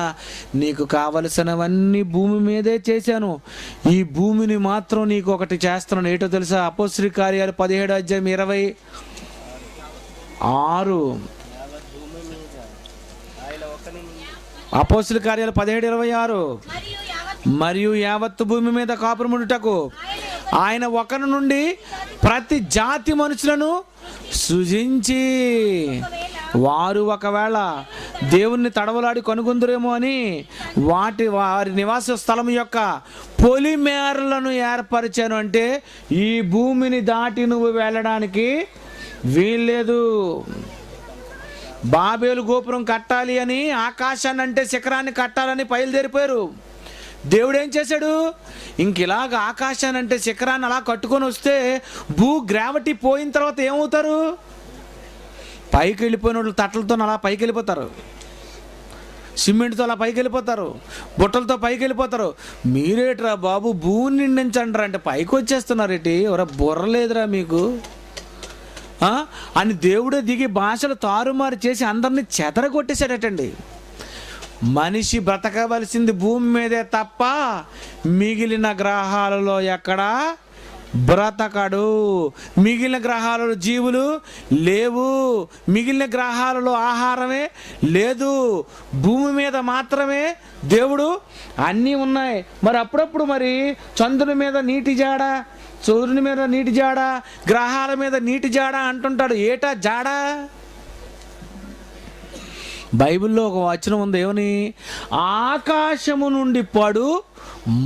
నీకు కావలసినవన్నీ భూమి మీదే చేశాను. ఈ భూమిని మాత్రం నీకు ఒకటి చేస్తున్నాను. ఏంటో తెలుసా? అపోస్తలుల కార్యాలు 17:26. అపోస్తలుల కార్యాలు 17:26. మరియు యావత్తు భూమి మీద కాపురముండుటకు ఆయన ఒకరి నుండి ప్రతి జాతి మనుషులను సృజించి, వారు ఒకవేళ దేవుణ్ణి తడవలాడి కనుగొందురేమో అని వారి నివాస స్థలం యొక్క పొలిమేరలను ఏర్పరిచాను. అంటే ఈ భూమిని దాటి నువ్వు వెళ్ళడానికి వీల్లేదు. బాబేలు గోపురం కట్టాలి అని, ఆకాశాన్ని అంటే శిఖరాన్ని కట్టాలని బయలుదేరిపోయారు. దేవుడు ఏం చేశాడు? ఇంకిలాగ ఆకాశాన్ని అంటే శిఖరాన్ని అలా కట్టుకొని వస్తే గ్రావిటీ పోయిన తర్వాత ఏమవుతారు? పైకి వెళ్ళిపోయిన వాళ్ళు తట్టలతో అలా పైకి వెళ్ళిపోతారు, సిమెంట్తో అలా పైకి వెళ్ళిపోతారు, బుట్టలతో పైకి వెళ్ళిపోతారు. మీరేట్రా బాబు భూమి నిండించండి అంటే పైకి వచ్చేస్తున్నారేటి? ఎవరా బుర్ర లేదురా మీకు అని దేవుడే దిగి భాషలు తారుమారు చేసి అందరినీ చెదరగొట్టేశాడటండి. మనిషి బ్రతకవలసింది భూమి మీదే తప్ప మిగిలిన గ్రహాలలో ఎక్కడా బ్రతకడు. మిగిలిన గ్రహాలలో జీవులు లేవు, మిగిలిన గ్రహాలలో ఆహారమే లేదు, భూమి మీద మాత్రమే దేవుడు అన్నీ ఉన్నాయి. మరి అప్పుడప్పుడు మరి చంద్రుని మీద నీటి జాడ, సూర్యుని మీద నీటి జాడ, గ్రహాల మీద నీటి జాడ అంటుంటాడు. ఏటా జాడ? బైబిల్లో ఒక వచనం ఉంది, ఏమని? ఆకాశము నుండి పడు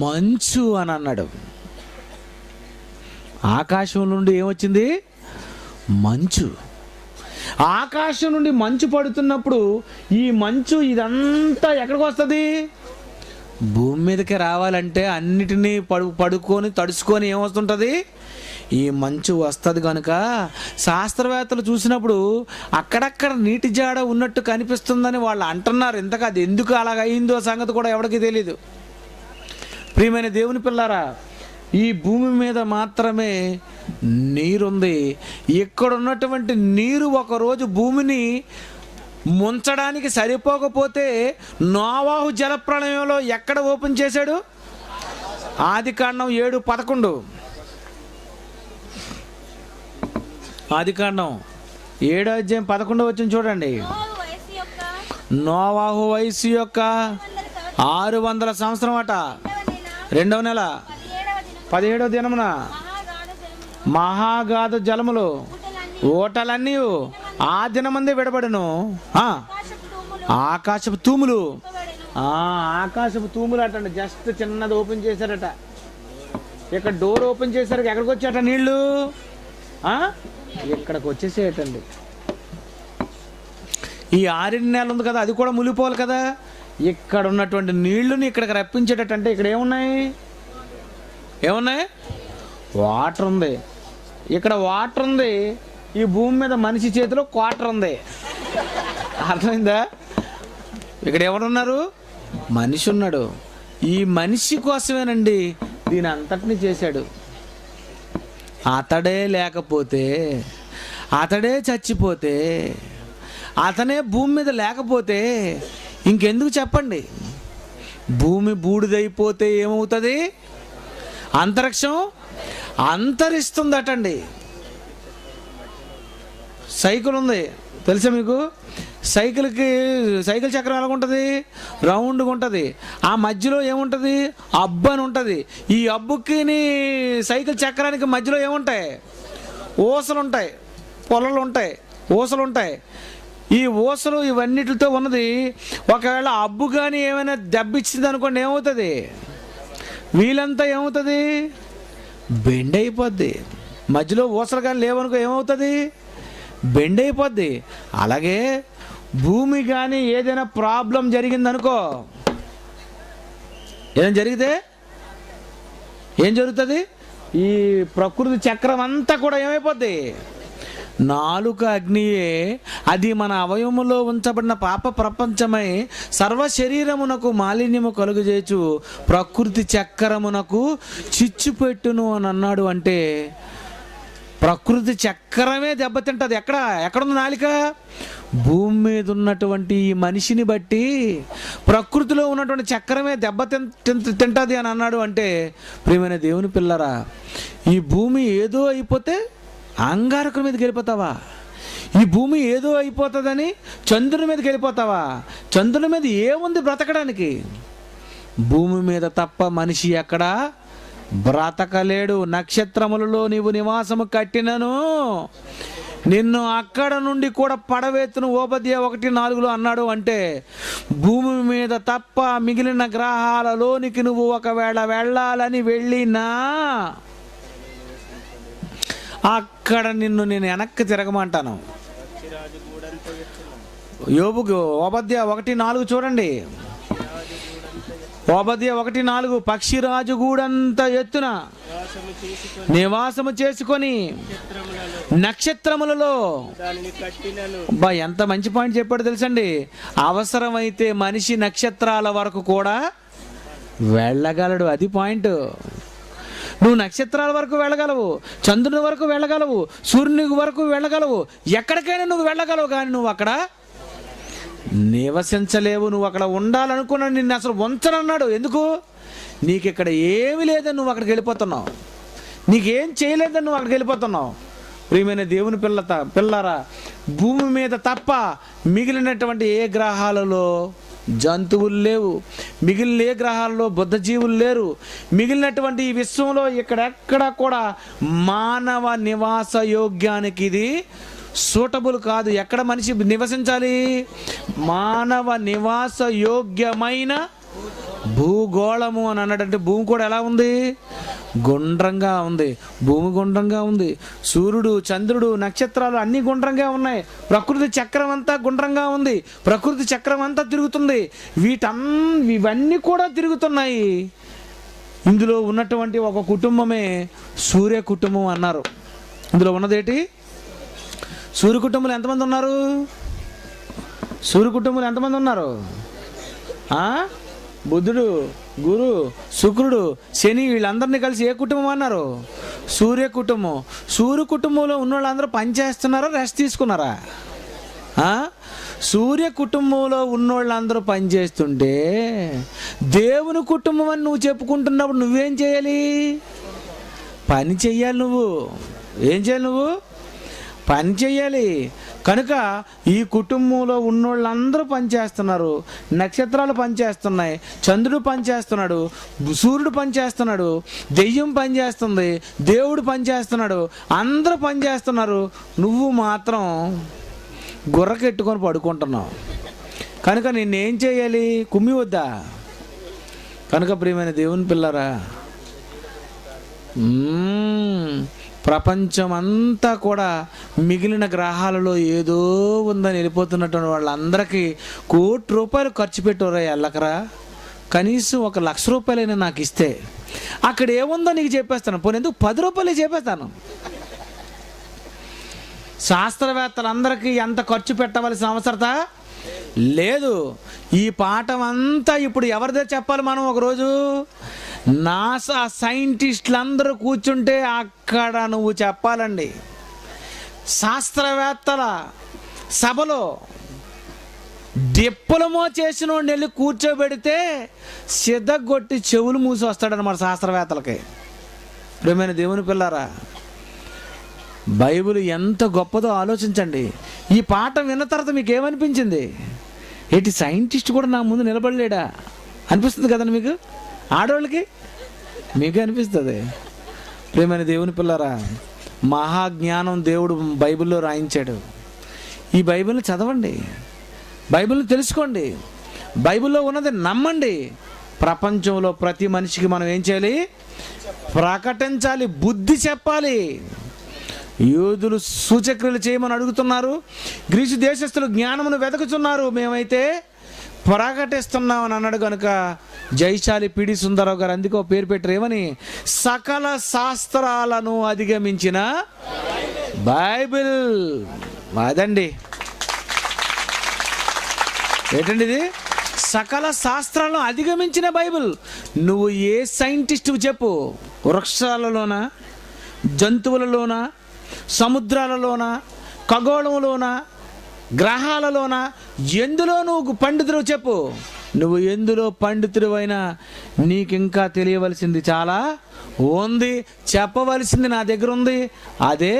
మంచు అని అన్నాడు. ఆకాశం నుండి ఏమొచ్చింది? మంచు. ఆకాశం నుండి మంచు పడుతున్నప్పుడు ఈ మంచు ఇదంతా ఎక్కడికి వస్తుంది? భూమి మీదకి రావాలంటే అన్నిటినీ పడుకొని తడుచుకొని ఏమొస్తుంటుంది? ఈ మంచు వస్తుంది. కనుక శాస్త్రవేత్తలు చూసినప్పుడు అక్కడక్కడ నీటి జాడ ఉన్నట్టు కనిపిస్తుందని వాళ్ళు అంటున్నారు. ఇంతకు అది ఎందుకు అలాగ అయిందో సంగతి కూడా ఎవరికి తెలీదు. ప్రియమైన దేవుని పిల్లారా, ఈ భూమి మీద మాత్రమే నీరుంది. ఇక్కడ ఉన్నటువంటి నీరు ఒకరోజు భూమిని ముంచడానికి సరిపోకపోతే నోవాహు జలప్రళయంలో ఎక్కడ ఓపెన్ చేశాడు? ఆదికాండం 7:11. ఆదికాండం 7:11 చూడండి. నోవాహు వయసు యొక్క 600 సంవత్సరం అట. 2వ నెల 17వ దినమున మహాగాధ జలములు ఓటలన్నీ ఆ దినమందే విడబడును. ఆకాశపు తూములు, ఆకాశపు తూములు అటండి. జస్ట్ చిన్నది ఓపెన్ చేశారట. ఇక్కడ డోర్ ఓపెన్ చేశారు. ఎక్కడికి వచ్చాట నీళ్ళు? ఇక్కడికి వచ్చేసేటండి. ఈ 6 నెలలు ఉంది కదా, అది కూడా మునిగిపోవాలి కదా. ఇక్కడ ఉన్నటువంటి నీళ్లుని ఇక్కడికి రప్పించేటంటే ఇక్కడ ఏమున్నాయి? వాటర్ ఉంది. ఇక్కడ వాటర్ ఉంది. ఈ భూమి మీద మనిషి చేతిలో క్వార్టర్ ఉంది. అర్థమైందా? ఇక్కడ ఎవరున్నారు? మనిషి ఉన్నాడు. ఈ మనిషి కోసమేనండి దీని అంతటినీ చేశాడు. అతడే లేకపోతే, అతడే చచ్చిపోతే, అతనే భూమి మీద లేకపోతే ఇంకెందుకు చెప్పండి? భూమి బూడిదైపోతే ఏమవుతుంది? అంతరిక్షం అంతరిస్తుందటండి. సైకిల్ ఉంది తెలుసా మీకు? సైకిల్ చక్రం ఎలా ఉంటుంది? రౌండ్గా ఉంటుంది. ఆ మధ్యలో ఏముంటుంది? అబ్బు అని ఉంటుంది. ఈ అబ్బుకి సైకిల్ చక్రానికి మధ్యలో ఏముంటాయి? ఊసలు ఉంటాయి, పొలలు ఉంటాయి, ఊసలు ఉంటాయి. ఈ ఊసలు ఇవన్నిటితో ఉన్నది. ఒకవేళ అబ్బు కానీ ఏమైనా దెబ్బిచ్చింది అనుకోండి, ఏమవుతుంది? వీలంతా ఏమవుతుంది? బెండ్ అయిపోద్ది. మధ్యలో ఊసలు కానీ లేవనుకో ఏమవుతుంది? బెండ్ అయిపోద్ది. అలాగే భూమి కానీ ఏదైనా ప్రాబ్లం జరిగిందనుకో, ఏదైనా జరిగితే ఏం జరుగుతుంది? ఈ ప్రకృతి చక్రం అంతా కూడా ఏమైపోద్ది? నాలుక అగ్నియే, అది మన అవయములో ఉంచబడిన పాప ప్రపంచమై సర్వ శరీరమునకు మాలిన్యము కలుగజేయచ్చు, ప్రకృతి చక్రమునకు చిచ్చు పెట్టును అని అన్నాడు. అంటే ప్రకృతి చక్రమే దెబ్బతింటది. ఎక్కడుంది నాలిక? భూమి మీద ఉన్నటువంటి ఈ మనిషిని బట్టి ప్రకృతిలో ఉన్నటువంటి చక్రమే తింటది అని అన్నాడు. అంటే ప్రియమైన దేవుని పిల్లరా, ఈ భూమి ఏదో అయిపోతే అంగారకుల మీదకి వెళ్ళిపోతావా? ఈ భూమి ఏదో అయిపోతుందని చంద్రుని మీదకి వెళ్ళిపోతావా? చంద్రుని మీద ఏముంది బ్రతకడానికి? భూమి మీద తప్ప మనిషి ఎక్కడా బ్రతకలేడు. నక్షత్రములలో నీవు నివాసము కట్టినను నిన్ను అక్కడ నుండి కూడా పడవేతును, ఓబద్య 1:4 అన్నాడు. అంటే భూమి మీద తప్ప మిగిలిన గ్రహాలలోనికి నువ్వు ఒకవేళ వెళ్ళాలని వెళ్ళినా అక్కడ నిన్ను నేను వెనక్కి తిరగమంటాను. యోబుకు ఓబద్య 1:4 చూడండి. ఓబద్య 1:4, పక్షిరాజు గూడంత ఎత్తున నివాసము చేసుకొని నక్షత్రములలో. ఎంత మంచి పాయింట్ చెప్పాడు తెలుసండి. అవసరమైతే మనిషి నక్షత్రాల వరకు కూడా వెళ్ళగలడు. అది పాయింట్. నువ్వు నక్షత్రాల వరకు వెళ్ళగలవు, చంద్రుని వరకు వెళ్ళగలవు, సూర్యుని వరకు వెళ్ళగలవు, ఎక్కడికైనా నువ్వు వెళ్ళగలవు. కానీ నువ్వు అక్కడ నివసించలేవు. నువ్వు అక్కడ ఉండాలనుకున్నా నిన్ను అసలు ఉంచనన్నాడు. ఎందుకు? నీకు ఇక్కడ ఏమి లేదని నువ్వు అక్కడికి వెళ్ళిపోతున్నావు, నీకేం చేయలేదని నువ్వు అక్కడికి వెళ్ళిపోతున్నావు. ప్రియమైన దేవుని పిల్లరా, భూమి మీద తప్ప మిగిలినటువంటి ఏ గ్రహాలలో జంతువులు లేవు, మిగిలిన ఏ గ్రహాల్లో బుద్ధజీవులు లేరు, మిగిలినటువంటి ఈ విశ్వంలో ఇక్కడెక్కడ కూడా మానవ నివాస యోగ్యానికి ఇది సూటబుల్ కాదు. ఎక్కడ మనిషి నివసించాలి? మానవ నివాస యోగ్యమైన భూగోళము అని అన్నాడంటే భూమి కూడా ఎలా ఉంది? గుండ్రంగా ఉంది. భూమి గుండ్రంగా ఉంది. సూర్యుడు, చంద్రుడు, నక్షత్రాలు అన్నీ గుండ్రంగా ఉన్నాయి. ప్రకృతి చక్రం అంతా గుండ్రంగా ఉంది. ప్రకృతి చక్రం అంతా తిరుగుతుంది. ఇవన్నీ కూడా తిరుగుతున్నాయి. ఇందులో ఉన్నటువంటి ఒక కుటుంబమే సూర్య కుటుంబం అన్నారు. ఇందులో ఉన్నదేంటి? సూర్య కుటుంబంలో ఎంతమంది ఉన్నారు? సూర్య కుటుంబంలో ఎంతమంది ఉన్నారు? బుధుడు, గురు, శుక్రుడు, శని, వీళ్ళందరినీ కలిసి ఏ కుటుంబం అన్నారు? సూర్య కుటుంబం. సూర్య కుటుంబంలో ఉన్న వాళ్ళందరూ పని చేస్తున్నారా, రెస్ట్ తీసుకున్నారా? సూర్య కుటుంబంలో ఉన్నోళ్ళందరూ పని చేస్తుంటే దేవుని కుటుంబం అని నువ్వు చెప్పుకుంటున్నప్పుడు నువ్వేం చేయాలి? పని చెయ్యాలి. నువ్వు ఏం చేయాలి? నువ్వు పని చెయ్యాలి. కనుక ఈ కుటుంబంలో ఉన్నోళ్ళందరూ పనిచేస్తున్నారు. నక్షత్రాలు పనిచేస్తున్నాయి, చంద్రుడు పనిచేస్తున్నాడు, సూర్యుడు పనిచేస్తున్నాడు, దెయ్యం పనిచేస్తుంది, దేవుడు పనిచేస్తున్నాడు, అందరూ పనిచేస్తున్నారు. నువ్వు మాత్రం గుర్రకెట్టుకొని పడుకుంటున్నావు. కనుక నిన్నేం చేయాలి? కుమ్మి వద్దా? కనుక ప్రియమైన దేవుని పిల్లరా, ప్రపంచమంతా కూడా మిగిలిన గ్రహాలలో ఏదో ఉందని వెళ్ళిపోతున్నటువంటి వాళ్ళందరికీ ₹1,00,00,000 ఖర్చు పెట్టారా? వెళ్ళకరా, కనీసం ₹1,00,000 నాకు ఇస్తే అక్కడ ఏముందో నీకు చెప్పేస్తాను. పోనీ ఎందుకు ₹10 చెప్పేస్తాను. శాస్త్రవేత్తలందరికీ ఎంత ఖర్చు పెట్టవలసిన అవసరత లేదు. ఈ పాఠం అంతా ఇప్పుడు ఎవరిదే చెప్పాలి? మనం ఒకరోజు నాసా సైంటిస్టులు అందరూ కూర్చుంటే అక్కడ నువ్వు చెప్పాలండి. శాస్త్రవేత్తల సభలో డిప్లొమా చేసిన వాడిని వెళ్ళి కూర్చోబెడితే సిద్ధగొట్టి చెవులు మూసి వస్తాడనమాట శాస్త్రవేత్తలకి. ప్రియమైన దేవుని పిల్లారా, బైబిల్ ఎంత గొప్పదో ఆలోచించండి. ఈ పాఠం విన్న తర్వాత మీకు ఏమనిపించింది? ఏంటి సైంటిస్ట్ కూడా నా ముందు నిలబడలేడా అనిపిస్తుంది కదండి మీకు. ఆడవాళ్ళకి మీకు అనిపిస్తుంది. ప్రియమైన దేవుని పిల్లరా, మహాజ్ఞానం దేవుడు బైబిల్లో రాయించాడు. ఈ బైబిల్ని చదవండి, బైబిల్ని తెలుసుకోండి, బైబిల్లో ఉన్నది నమ్మండి. ప్రపంచంలో ప్రతి మనిషికి మనం ఏం చేయాలి? ప్రకటించాలి, బుద్ధి చెప్పాలి. యూదులు సూచక్రియలు చేయమని అడుగుతున్నారు, గ్రీసు దేశస్తులు జ్ఞానమును వెతుకుతున్నారు, మేమైతే ప్రకటిస్తున్నామని అన్నాడు. కనుక జైశాలి పిడి సుందరరావు గారు అందుకో పేరు పెట్టారు. ఏమని? సకల శాస్త్రాలను అధిగమించిన బైబిల్. అదండి, ఏంటండి ఇది? సకల శాస్త్రాలను అధిగమించిన బైబిల్. నువ్వు ఏ సైంటిస్ట్ చెప్పు, వృక్షాలలోన, జంతువులలోన, సముద్రాలలోన, ఖగోళంలోన, గ్రహాలలోన, ఎందులో నువ్వు పండితుడు చెప్పు. నువ్వు ఎందులో పండితుడు అయినా నీకు ఇంకా తెలియవలసింది చాలా ఉంది, చెప్పవలసింది నా దగ్గర ఉంది. అదే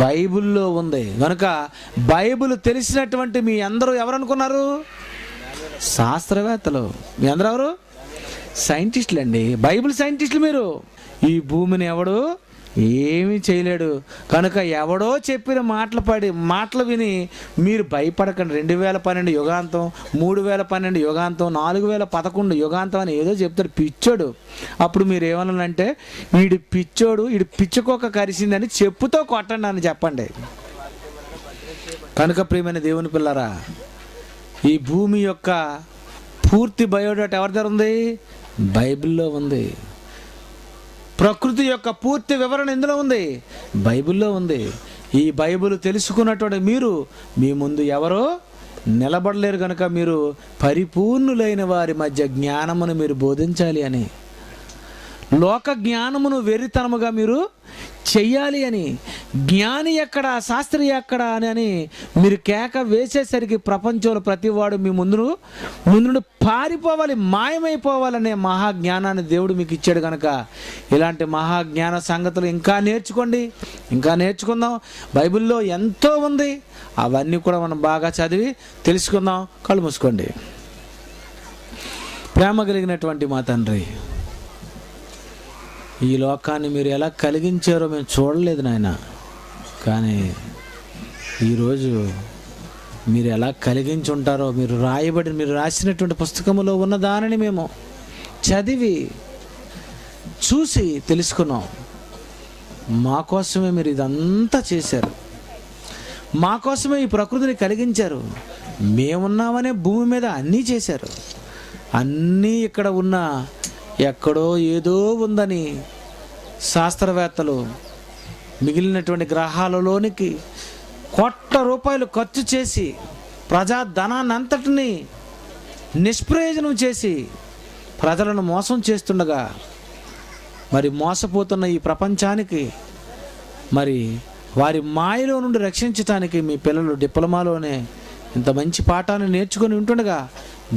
బైబిల్లో ఉంది. కనుక బైబిల్ తెలిసినటువంటి మీ అందరూ ఎవరనుకున్నారు? శాస్త్రవేత్తలు. మీ అందరూ ఎవరు? సైంటిస్టులు అండి, బైబిల్ సైంటిస్టులు మీరు. ఈ భూమిని ఎవడు ఏమీ చేయలేడు. కనుక ఎవడో చెప్పిన మాటలు విని మీరు భయపడకండి. 2012 యుగాంతం, 3012 యుగాంతం, 4011 యుగాంతం అని ఏదో చెప్తాడు పిచ్చోడు. అప్పుడు మీరు ఏమన్నానంటే, వీడి పిచ్చోడు, వీడి పిచ్చుకోక కరిసిందని చెప్పుతో కొట్టండి అని చెప్పండి. కనుక ప్రియమైన దేవుని పిల్లరా, ఈ భూమి యొక్క పూర్తి బయోడేటా ఎవరి దగ్గర ఉంది? బైబిల్లో ఉంది. ప్రకృతి యొక్క పూర్తి వివరణ ఎందులో ఉంది? బైబిల్లో ఉంది. ఈ బైబిల్ తెలుసుకున్నటువంటి మీరు మీ ముందు ఎవరో నిలబడలేరు. కనుక మీరు పరిపూర్ణులైన వారి మధ్య జ్ఞానమును మీరు బోధించాలి అని, లోక జ్ఞానమును వెర్రితనముగా మీరు చెయ్యాలి అని, జ్ఞాని ఎక్కడ, శాస్త్రి ఎక్కడ అని మీరు కేక వేసేసరికి ప్రపంచంలో ప్రతివాడు మీ ముందు పారిపోవాలి, మాయమైపోవాలనే మహాజ్ఞానాన్ని దేవుడు మీకు ఇచ్చాడు. కనుక ఇలాంటి మహాజ్ఞాన సంగతులు ఇంకా నేర్చుకోండి, ఇంకా నేర్చుకుందాం. బైబిల్లో ఎంతో ఉంది, అవన్నీ కూడా మనం బాగా చదివి తెలుసుకుందాం. కళ్ళు మూసుకోండి. ప్రేమ కలిగినటువంటి మా తండ్రి, ఈ లోకాన్ని మీరు ఎలా కలిగించారో మేము చూడలేదు నాయన, కానీ ఈరోజు మీరు ఎలా కలిగించి ఉంటారో మీరు రాసినటువంటి పుస్తకంలో ఉన్న దానిని మేము చదివి చూసి తెలుసుకున్నాం. మా కోసమే మీరు ఇదంతా చేశారు, మా కోసమే ఈ ప్రకృతిని కలిగించారు. మేమున్నామనే భూమి మీద అన్నీ చేశారు. అన్నీ ఇక్కడ ఉన్న ఎక్కడో ఏదో ఉందని శాస్త్రవేత్తలు మిగిలినటువంటి గ్రహాలలోనికి కోట్ల రూపాయలు ఖర్చు చేసి ప్రజాధనాన్ని అంతటినీ నిష్ప్రయోజనం చేసి ప్రజలను మోసం చేస్తుండగా, మరి మోసపోతున్న ఈ ప్రపంచానికి మరి వారి మాయలో నుండి రక్షించటానికి మీ పిల్లలు డిప్లొమాలోనే ఇంత మంచి పాఠాన్ని నేర్చుకొని ఉంటుండగా,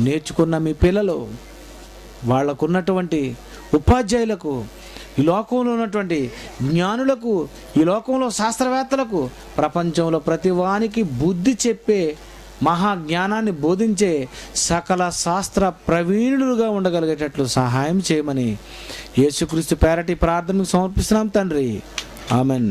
నేర్చుకున్న మీ పిల్లలు వాళ్ళకున్నటువంటి ఉపాధ్యాయులకు, ఈ లోకంలో ఉన్నటువంటి జ్ఞానులకు, ఈ లోకంలో శాస్త్రవేత్తలకు, ప్రపంచంలో ప్రతి వానికి బుద్ధి చెప్పే మహాజ్ఞానాన్ని బోధించే సకల శాస్త్ర ప్రవీణులుగా ఉండగలిగేటట్లు సహాయం చేయమని యేసుక్రీస్తు పేరటి ప్రార్థనకు సమర్పిస్తున్నాం తండ్రి. ఆమెన్.